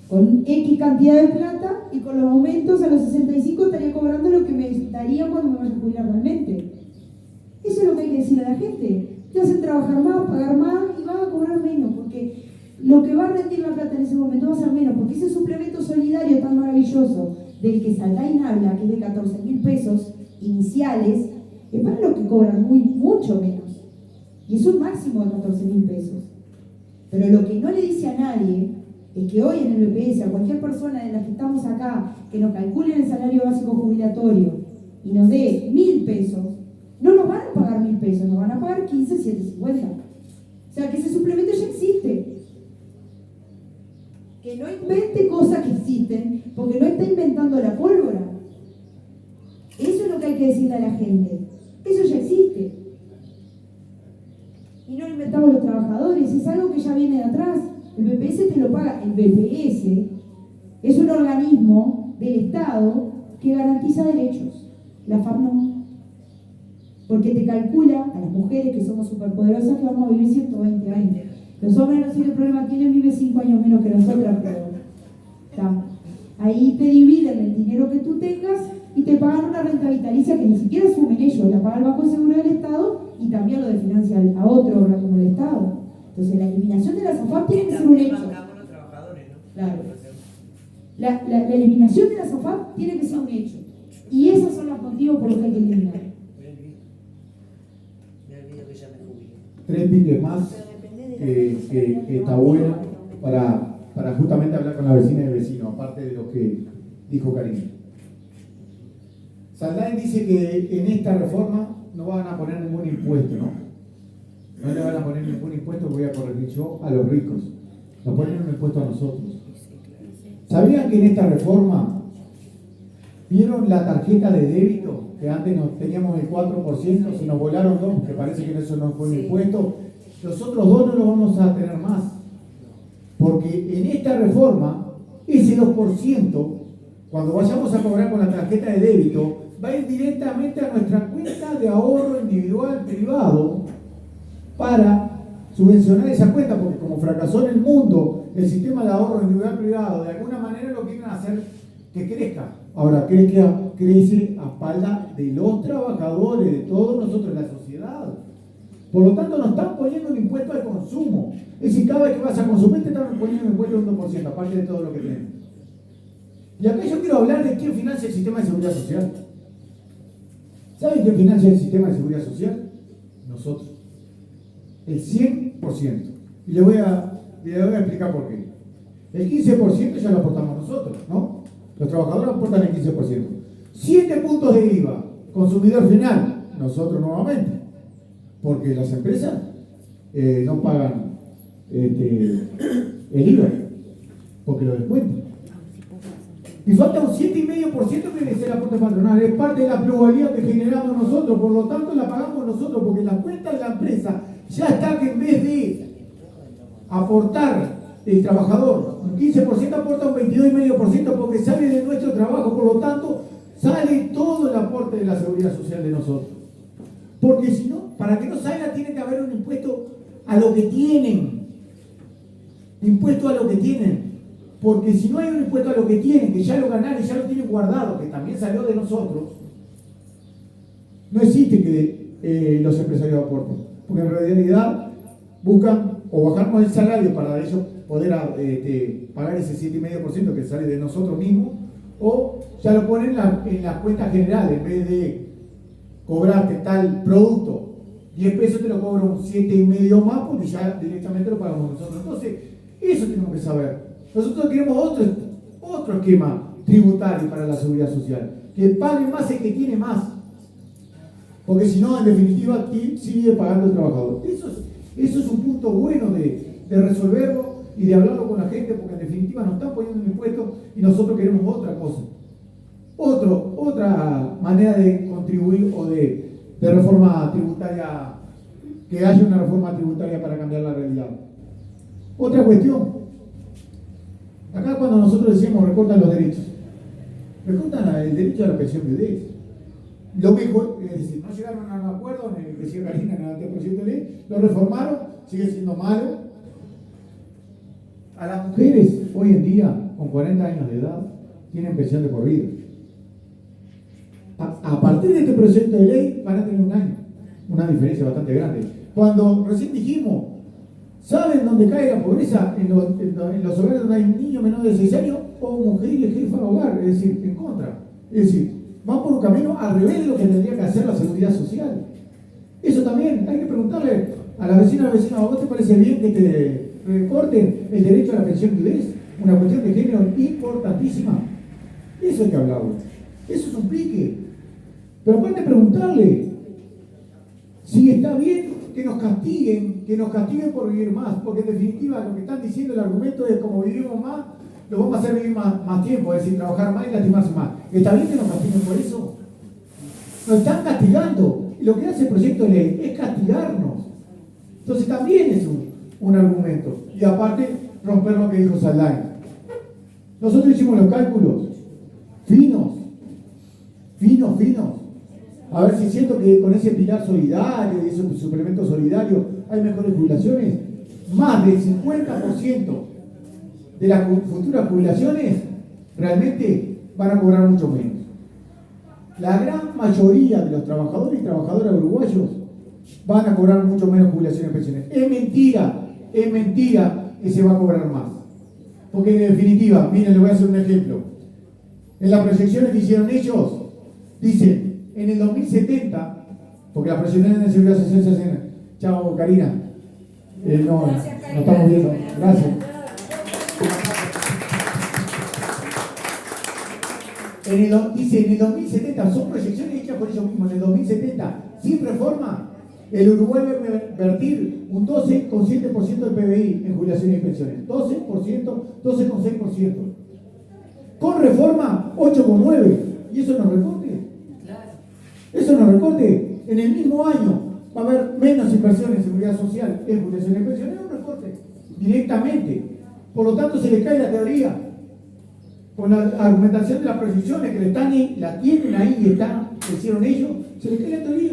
con X cantidad de plata y con los aumentos a los 65 estaría cobrando lo que me daría cuando me vaya a jubilar realmente. Eso es lo que hay que decir a la gente. Te hacen trabajar más, pagar más y van a cobrar menos, porque lo que va a rendir la plata en ese momento va a ser menos, porque ese suplemento solidario tan maravilloso del que Saldain habla, que es de 14.000 pesos iniciales, es para los que cobran mucho menos. Y es un máximo de 14.000 pesos. Pero lo que no le dice a nadie es que hoy en el BPS, a cualquier persona de las que estamos acá, que nos calculen el salario básico jubilatorio y nos dé 1.000 pesos, no nos van a pagar 1.000 pesos, nos van a pagar 15.750. O sea que ese suplemento ya existe. Que no invente cosas que existen, porque no está inventando la pólvora. Eso es lo que hay que decirle a la gente. Eso ya existe. Y no lo inventamos los trabajadores, es algo que ya viene de atrás. El BPS te lo paga. El BPS es un organismo del Estado que garantiza derechos. La FAP no. Porque te calcula a las mujeres que somos superpoderosas que vamos a vivir 120 años. Los hombres no sé qué problema tienen, viven 5 años menos que nosotras, pero está. Ahí te dividen el dinero que tú tengas y te pagan una renta vitalicia que ni siquiera asumen ellos, la paga el Banco de Seguridad del Estado y también lo financia a otro órgano como el Estado. Entonces la eliminación de las AFAP tiene que ser un hecho. Claro. La eliminación de las AFAP tiene que ser un hecho. Y esos son los motivos por los que hay que eliminar. Me olvido que ya me jubilo. 3 piques más que está bueno para justamente hablar con la vecina y el vecino, aparte de lo que dijo Karina. Saldain dice que en esta reforma no van a poner ningún impuesto, ¿no? No le van a poner ningún impuesto, voy a corregir yo, a los ricos. Nos ponen un impuesto a nosotros. ¿Sabían que en esta reforma vieron la tarjeta de débito? Que antes teníamos el 4%, se nos volaron 2, que parece que eso no fue un impuesto. Los otros 2 no los vamos a tener más. Porque en esta reforma, ese 2%, cuando vayamos a cobrar con la tarjeta de débito, va a ir directamente a nuestra cuenta de ahorro individual privado para subvencionar esa cuenta, porque como fracasó en el mundo el sistema de ahorro individual privado, de alguna manera lo quieren hacer que crezca. Ahora, crece a espalda de los trabajadores, de todos nosotros, de la sociedad. Por lo tanto, nos están poniendo un impuesto al consumo. Es decir, cada vez que vas a consumir te están poniendo un impuesto del 1%, aparte de todo lo que tienen. Y acá yo quiero hablar de quién financia el sistema de seguridad social. ¿Saben quién financia el sistema de seguridad social? Nosotros. El 100%. Y le voy a explicar por qué. El 15% ya lo aportamos nosotros, ¿no? Los trabajadores aportan el 15%. 7 puntos de IVA, consumidor final, nosotros nuevamente. Porque las empresas no pagan el IVA, porque lo descuentan. Y falta un 7,5% que debe ser aporte patronal. Es parte de la plusvalía que generamos nosotros, por lo tanto la pagamos nosotros, porque en la cuenta de la empresa ya está que en vez de aportar el trabajador, un 15% aporta un 22,5% porque sale de nuestro trabajo, por lo tanto sale todo el aporte de la seguridad social de nosotros. Porque si no, para que no salga tiene que haber un impuesto a lo que tienen. Impuesto a lo que tienen. Porque si no hay un impuesto a lo que tienen, que ya lo ganaron y ya lo tienen guardado, que también salió de nosotros, no existe que los empresarios aporten. Porque en realidad buscan o bajarnos el salario para ellos poder pagar ese 7,5% que sale de nosotros mismos, o ya lo ponen en la cuenta general, en vez de cobrarte tal producto 10 pesos te lo cobro un 7,5 más porque ya directamente lo pagamos nosotros. Entonces, eso tenemos que saber. Nosotros queremos otro esquema tributario para la seguridad social, que pague más el que tiene más, porque si no, en definitiva, sigue pagando el trabajador. Eso es un punto bueno de resolverlo y de hablarlo con la gente, porque en definitiva nos están poniendo un impuesto y nosotros queremos otra cosa. Otra manera de contribuir o de reforma tributaria, que haya una reforma tributaria para cambiar la realidad. Otra cuestión. Acá cuando nosotros decimos recortan los derechos, recortan el derecho a la pensión de viudez. Lo mejor, es decir, no llegaron a un acuerdo, en el que decía Karina, en el anteproyecto de ley, lo reformaron, sigue siendo malo. A las mujeres hoy en día, con 40 años de edad, tienen pensión de por vida. A partir de este proyecto de ley van a tener un año, una diferencia bastante grande. Cuando recién dijimos, ¿saben dónde cae la pobreza? En los hogares donde hay niños menores de 6 años o mujeres jefa de hogar, es decir, en contra. Es decir, van por un camino al revés de lo que tendría que hacer la seguridad social. Eso también hay que preguntarle a la vecina, ¿a vos te parece bien que te recorten el derecho a la pensión de viudez? Una cuestión de género importantísima. Eso hay que hablarlo. Eso es un pique. Pero aparte preguntarle si está bien que nos castiguen por vivir más, porque en definitiva lo que están diciendo el argumento es como vivimos más, lo vamos a hacer vivir más tiempo, es decir, trabajar más y lastimarse más. ¿Está bien que nos castiguen por eso? Nos están castigando. Y lo que hace el proyecto de ley es castigarnos. Entonces también es un argumento. Y aparte, romper lo que dijo Saldaña. Nosotros hicimos los cálculos finos. A ver si es cierto que con ese pilar solidario y ese suplemento solidario hay mejores jubilaciones. Más del 50% de las futuras jubilaciones realmente van a cobrar mucho menos. La gran mayoría de los trabajadores y trabajadoras uruguayos van a cobrar mucho menos jubilaciones y pensiones. Es mentira que se va a cobrar más. Porque en definitiva, miren, les voy a hacer un ejemplo. En las proyecciones que hicieron ellos, dicen, en el 2070, porque las proyecciones de seguridad social se hacen. Chao, Karina. No estamos viendo. Gracias. Dice, en el 2070, son proyecciones hechas por ellos mismos, en el 2070, sin reforma, el Uruguay va a invertir un 12,7% del PBI en jubilaciones y pensiones. 12,6%. Con reforma, 8,9%. ¿Y eso no recorte? Claro. Eso no recorte. En el mismo año va a haber menos inversiones en seguridad social, en jubilaciones y pensiones, es un recorte. Directamente. Por lo tanto, se le cae la teoría. Con la argumentación de las proyecciones que la tienen ahí y que hicieron ellos, se les cae la teoría.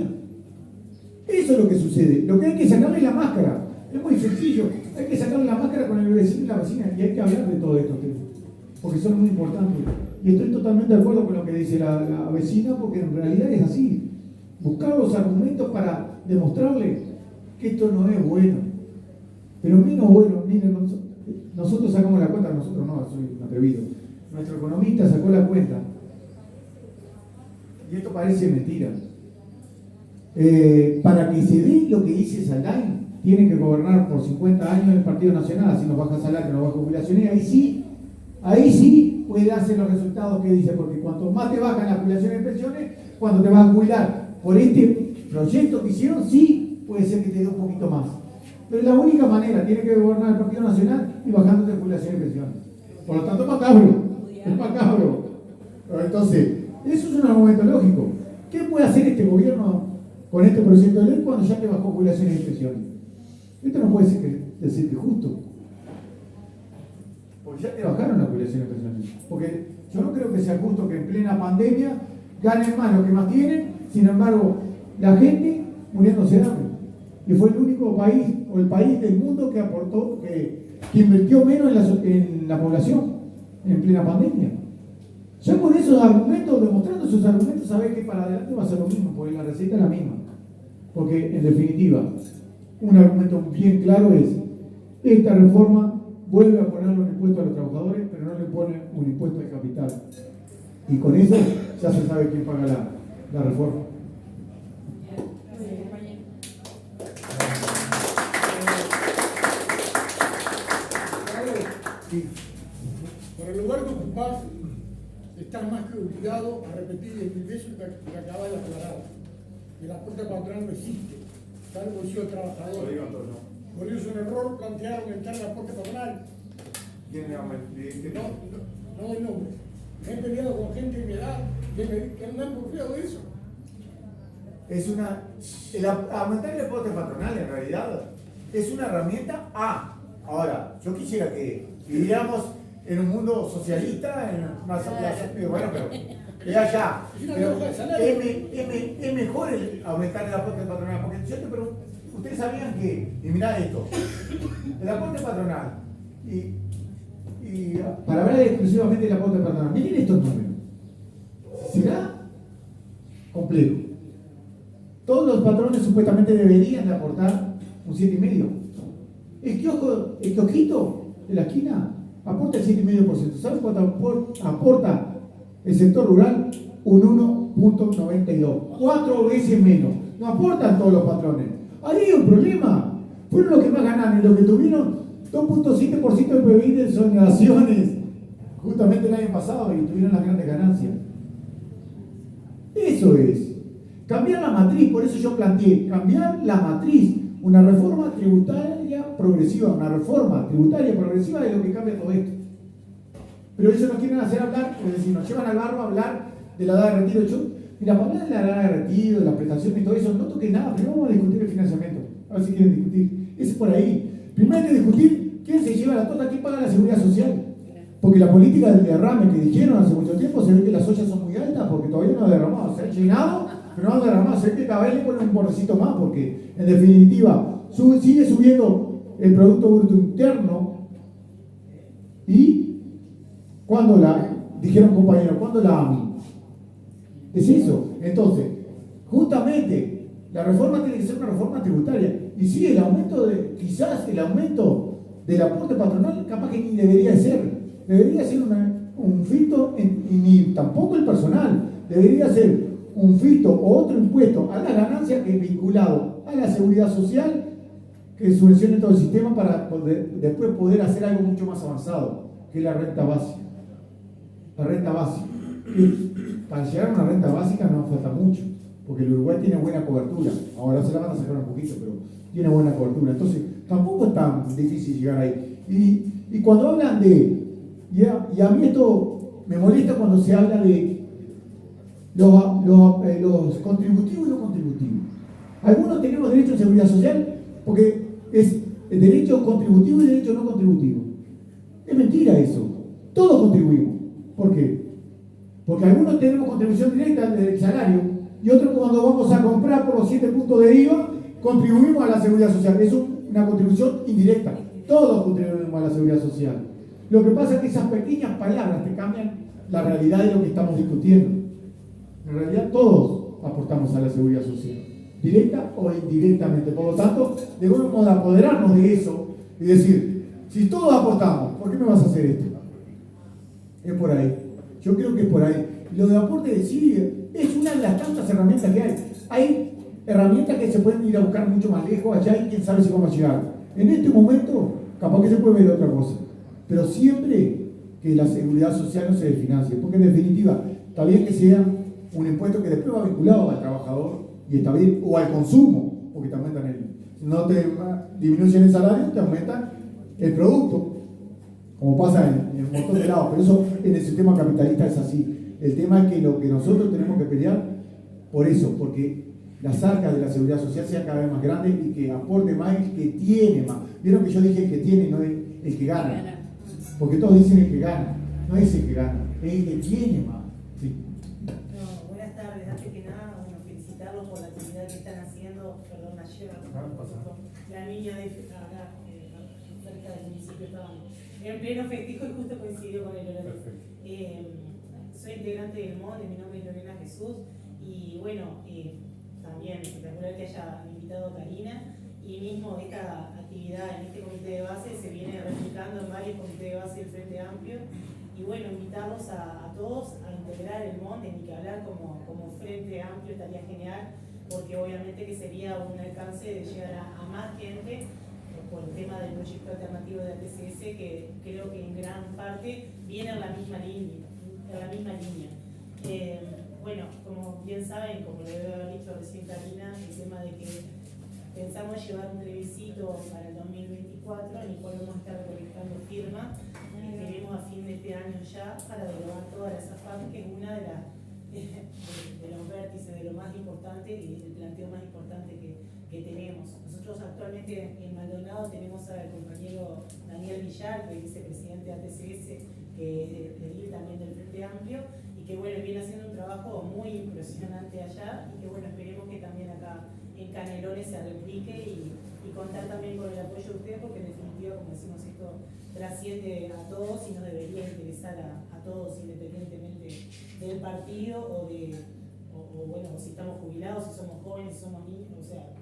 Eso es lo que sucede. Lo que hay que sacarle es la máscara. Es muy sencillo. Hay que sacarle la máscara con el vecino y la vecina. Y hay que hablar de todo esto, porque son muy importantes. Y estoy totalmente de acuerdo con lo que dice la vecina, porque en realidad es así. Buscar los argumentos para demostrarle que esto no es bueno. Pero menos bueno, miren, nosotros sacamos la cuenta, nosotros no, soy un atrevido. Nuestro economista sacó la cuenta. Y esto parece mentira. Para que se dé lo que dice Saldaña, tiene que gobernar por 50 años el Partido Nacional, así nos baja salario, nos baja jubilaciones, ahí sí puede darse los resultados que dice, porque cuanto más te bajan las jubilaciones y pensiones, cuando te vas a jubilar por este proyecto que hicieron, sí puede ser que te dé un poquito más. Pero es la única manera, tiene que gobernar el Partido Nacional y bajándote jubilaciones y pensiones. Por lo tanto, es macabro. Entonces, eso es un argumento lógico. ¿Qué puede hacer este gobierno con este proyecto de ley cuando ya te bajó jubilaciones y pensiones? Esto no puede decir que es justo. Porque ya te bajaron las jubilaciones y pensiones. Porque yo no creo que sea justo que en plena pandemia ganen más los que más tienen, sin embargo, la gente muriéndose de hambre. Y fue el único país, o el país del mundo que aportó, que invirtió menos en la población en plena pandemia. Ya con esos argumentos, demostrando esos argumentos, sabés que para adelante va a ser lo mismo, porque la receta es la misma. Porque, en definitiva, un argumento bien claro es: esta reforma vuelve a poner los impuestos a los trabajadores, pero no le pone un impuesto al capital. Y con eso ya se sabe quién paga la reforma. Sí. Por el lugar que ocupás, estás más que obligado a repetir 10.000 veces lo que acabas de aclarar. Que la puerta patronal no existe, está en el bolsillo del trabajador. Por eso es un error plantear aumentar la puerta patronal. ¿Quién le aumenta? No doy nombre. Me he peleado con gente de mi edad que me han confiado de eso. Aumentar el aporte patronal en realidad es una herramienta A. Ahora, yo quisiera que viviéramos en un mundo socialista, en una sociedad, bueno, pero ya. Pero es mejor aumentar el aporte patronal, porque ustedes sabían que, y mirá esto, el aporte patronal, y para hablar exclusivamente del aporte patronal, miren estos números, será complejo. Todos los patrones supuestamente deberían de aportar un 7,5%. El kiosquito de la esquina aporta el 7,5%. ¿Saben cuánto aporta el sector rural? Un 1,92%. 4 veces menos. No aportan todos los patrones. Ahí hay un problema. Fueron los que más ganaron y los que tuvieron 2,7% del PBI de exoneraciones justamente el año pasado y tuvieron las grandes ganancias. Eso es. Cambiar la matriz, por eso yo planteé, cambiar la matriz. Una reforma tributaria progresiva, una reforma tributaria progresiva es lo que cambia todo esto. Pero ellos nos quieren hacer hablar, es decir, nos llevan al barro a hablar de la edad de retiro. Mira, para hablar de la edad de retiro, de la prestación y todo eso, no toques nada. Primero vamos a discutir el financiamiento. A ver si quieren discutir. Ese es por ahí. Primero hay que discutir quién se lleva la torta, quién paga la seguridad social. Porque la política del derrame que dijeron hace mucho tiempo, se ve que las ollas son muy altas porque todavía no ha derramado. Se ha llenado, pero no ha derramado. Se ve que cada vez le ponen un bordecito más porque, en definitiva, sigue subiendo el Producto Bruto Interno. Y cuando dijeron compañeros, ¿cuándo la AMI? Es eso. Entonces, justamente, la reforma tiene que ser una reforma tributaria. Y sí, quizás el aumento del aporte patronal, capaz que ni debería ser. Debería ser un fito, y ni tampoco el personal. Debería ser un fito o otro impuesto a la ganancia que es vinculado a la seguridad social, que subvencione todo el sistema para después poder hacer algo mucho más avanzado, que es la renta básica. La renta básica. Para llegar a una renta básica no falta mucho, porque el Uruguay tiene buena cobertura. Ahora se la van a sacar un poquito, pero tiene buena cobertura. Entonces, tampoco es tan difícil llegar ahí. Y cuando hablan y a mí esto me molesta cuando se habla de los contributivos y no contributivos. Algunos tenemos derecho a seguridad social porque es el derecho contributivo y derecho no contributivo. Es mentira eso. Todos contribuimos. ¿Por qué? Porque algunos tenemos contribución directa del salario y otros cuando vamos a comprar por los 7 puntos de IVA contribuimos a la seguridad social. Es una contribución indirecta. Todos contribuimos a la seguridad social. Lo que pasa es que esas pequeñas palabras te cambian la realidad de lo que estamos discutiendo. En realidad todos aportamos a la seguridad social, directa o indirectamente. Por lo tanto, debemos apoderarnos de eso y decir, si todos aportamos, ¿por qué me vas a hacer esto? Es por ahí. Yo creo que es por ahí. Lo de aporte sí es una de las tantas herramientas que hay. Hay herramientas que se pueden ir a buscar mucho más lejos allá y quién sabe si vamos a llegar. En este momento, capaz que se puede ver otra cosa. Pero siempre que la seguridad social no se desfinancie. Porque en definitiva, está bien que sea un impuesto que después va vinculado al trabajador y está bien, o al consumo, porque te aumentan no te disminuyen el salario, te aumentan el producto, como pasa en un montón de lados, pero eso en el sistema capitalista es así. El tema es que lo que nosotros tenemos que pelear por eso, porque las arcas de la seguridad social sean cada vez más grandes y que aporte más el que tiene más. Vieron que yo dije el que tiene, no es el que gana, porque todos dicen el que gana, no es el que gana, es el que tiene más. Sí. Buenas tardes, antes que nada, felicitarlos por la actividad que están haciendo. Perdón, ayer la niña de acá, cerca del municipio, estaban en pleno festejo y justo coincidió con el horario. Soy integrante del MONDE, mi nombre es Lorena Jesús y bueno, también espectacular que haya invitado a Karina y mismo esta actividad en este comité de base se viene replicando en varios comités de base del Frente Amplio. Y bueno, invitarlos a todos a integrar el MONDE, ni que hablar como Frente Amplio estaría genial, porque obviamente que sería un alcance de llegar a más gente por el tema del proyecto alternativo de ATCS, que creo que en gran parte viene en la misma línea. Bueno, como bien saben, como lo debe haber dicho recién Karina, el tema de que pensamos llevar un plebiscito para el 2024, en el cual vamos a estar recolectando firmas. Queremos a fin de este año ya para derogar toda la SAFAP, que es una de los vértices, de lo más importante y el planteo más importante que tenemos. Nosotros actualmente en Maldonado tenemos al compañero Daniel Villar, que es vicepresidente de ATCS, que es de también del Frente Amplio, y que bueno, viene haciendo un trabajo muy impresionante allá, y que bueno, esperemos que también acá en Canelones se replique y contar también con el apoyo de ustedes, porque en definitiva, como decimos, esto trasciende a todos y nos debería interesar a todos, independientemente del partido o bueno, si estamos jubilados, si somos jóvenes, si somos niños, o sea,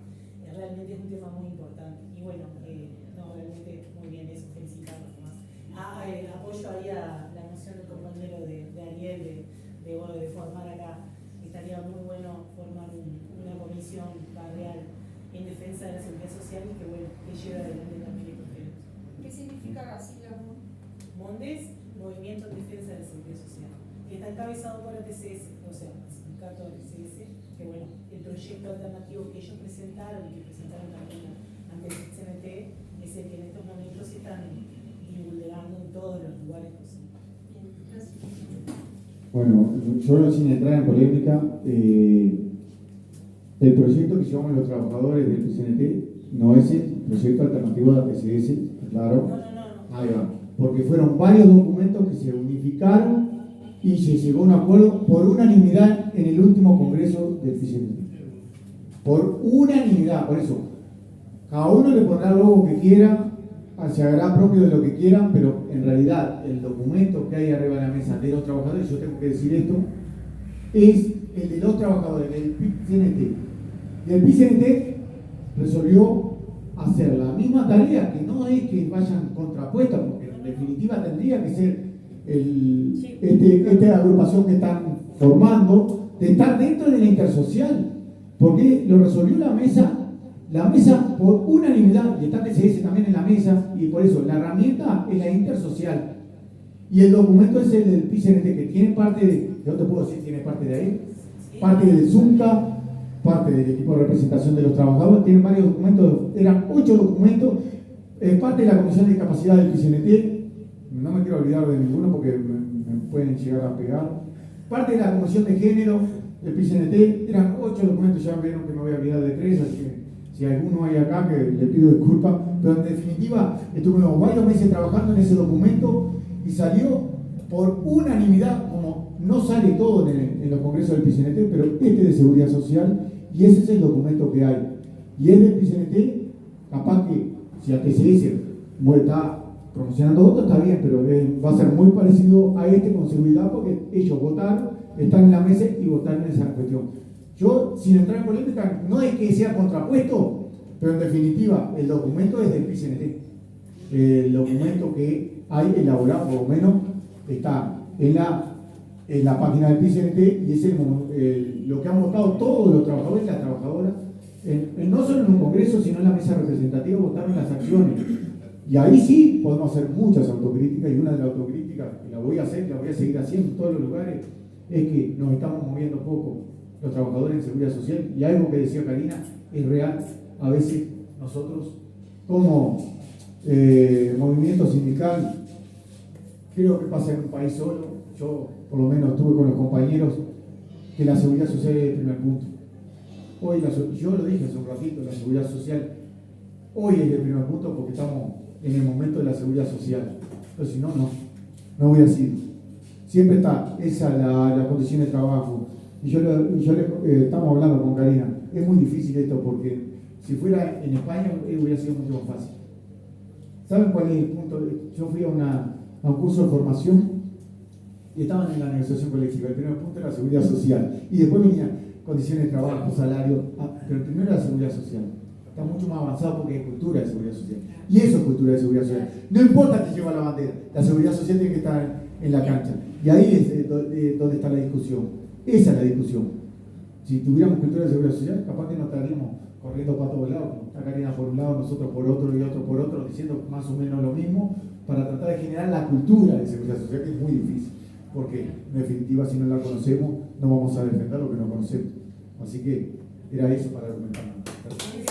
realmente es un tema muy importante. Y bueno, no, realmente muy bien eso, felicitarlos más. Apoyo ahí a la moción del compañero de Ariel de formar acá. Estaría muy bueno formar una comisión barrial en defensa de la seguridad social y que bueno, que lleve adelante también el proyecto. ¿Qué significa la sigla MONDES, Movimiento en Defensa de la Seguridad Social, que está encabezado por ATCS, o sea, el sindicato ATCS, que bueno, el proyecto alternativo que ellos presentaron y que presentaron también ante el CNT es el que en estos momentos se están divulgando en todos los lugares posibles. Bien, Bueno, yo sin entrar en polémica, el proyecto que llevamos los trabajadores del PCNT no es el proyecto alternativo de ATCS, claro. No. Ahí va. Porque fueron varios documentos que se unificaron y se llegó a un acuerdo por unanimidad en el último congreso del PCNT. Por unanimidad, por eso. Cada uno le pondrá algo que quiera, se hará propio de lo que quieran, pero en realidad el documento que hay arriba de la mesa de los trabajadores, yo tengo que decir esto, es el de los trabajadores del PCNT. Y el PCNT resolvió hacer la misma tarea, que no es que vayan contrapuestas, porque en definitiva tendría que ser esta agrupación que están formando, de estar dentro de la intersocial, porque lo resolvió la mesa por unanimidad, y está TCS también en la mesa, y por eso la herramienta es la intersocial. Y el documento es el del PCNT, que tiene parte yo te puedo decir, tiene parte de ahí, parte del ZUNCA, parte del equipo de representación de los trabajadores, tienen varios documentos, eran 8 documentos, parte de la Comisión de Discapacidad del PCNT, no me quiero olvidar de ninguno porque me pueden llegar a pegar, parte de la Comisión de Género del PCNT, eran 8 documentos, ya vieron que me voy a olvidar de 3, así que si alguno hay acá que le pido disculpas, pero en definitiva estuvimos varios meses trabajando en ese documento y salió por unanimidad, como no sale todo en los congresos del PCNT, pero este de Seguridad Social, y ese es el documento que hay. Y es del PCNT, capaz que si ATCS está promocionando otro, está bien, pero va a ser muy parecido a este con seguridad, porque ellos votaron, están en la mesa y votaron en esa cuestión. Yo, sin entrar en polémica, no es que sea contrapuesto, pero en definitiva, el documento es del PCNT. El documento que hay elaborado, por lo menos, está en la página del PCNT y es lo que han votado todos los trabajadores y las trabajadoras, no solo en un congreso, sino en la mesa representativa, votaron las acciones. Y ahí sí podemos hacer muchas autocríticas, y una de las autocríticas, que la voy a hacer, la voy a seguir haciendo en todos los lugares, es que nos estamos moviendo poco los trabajadores en seguridad social, y algo que decía Karina es real. A veces nosotros, como movimiento sindical, creo que pasa en un país solo. Yo por lo menos estuve con los compañeros que la seguridad social es el primer punto. Hoy yo lo dije hace un ratito, la seguridad social hoy es el primer punto porque estamos en el momento de la seguridad social. Pero si no voy a decir. Siempre está esa la condición de trabajo. Y estamos hablando con Karina, es muy difícil esto porque si fuera en España hubiera sido mucho más fácil. ¿Saben cuál es el punto? Yo fui a un curso de formación y estaban en la negociación colectiva. El primer punto era la seguridad social y después venían condiciones de trabajo, salario, pero el primero era la seguridad social. Está mucho más avanzado porque hay cultura de seguridad social. Y eso es cultura de seguridad social. No importa que lleva la bandera, la seguridad social tiene que estar en la cancha. Y ahí es donde está la discusión. Esa es la discusión. Si tuviéramos cultura de seguridad social, capaz que no estaríamos corriendo para todos lados. Está Karina por un lado, nosotros por otro y otro por otro, diciendo más o menos lo mismo, para tratar de generar la cultura de seguridad social, que es muy difícil. Porque, en definitiva, si no la conocemos, no vamos a defender lo que no conocemos. Así que era eso para argumentar. Gracias.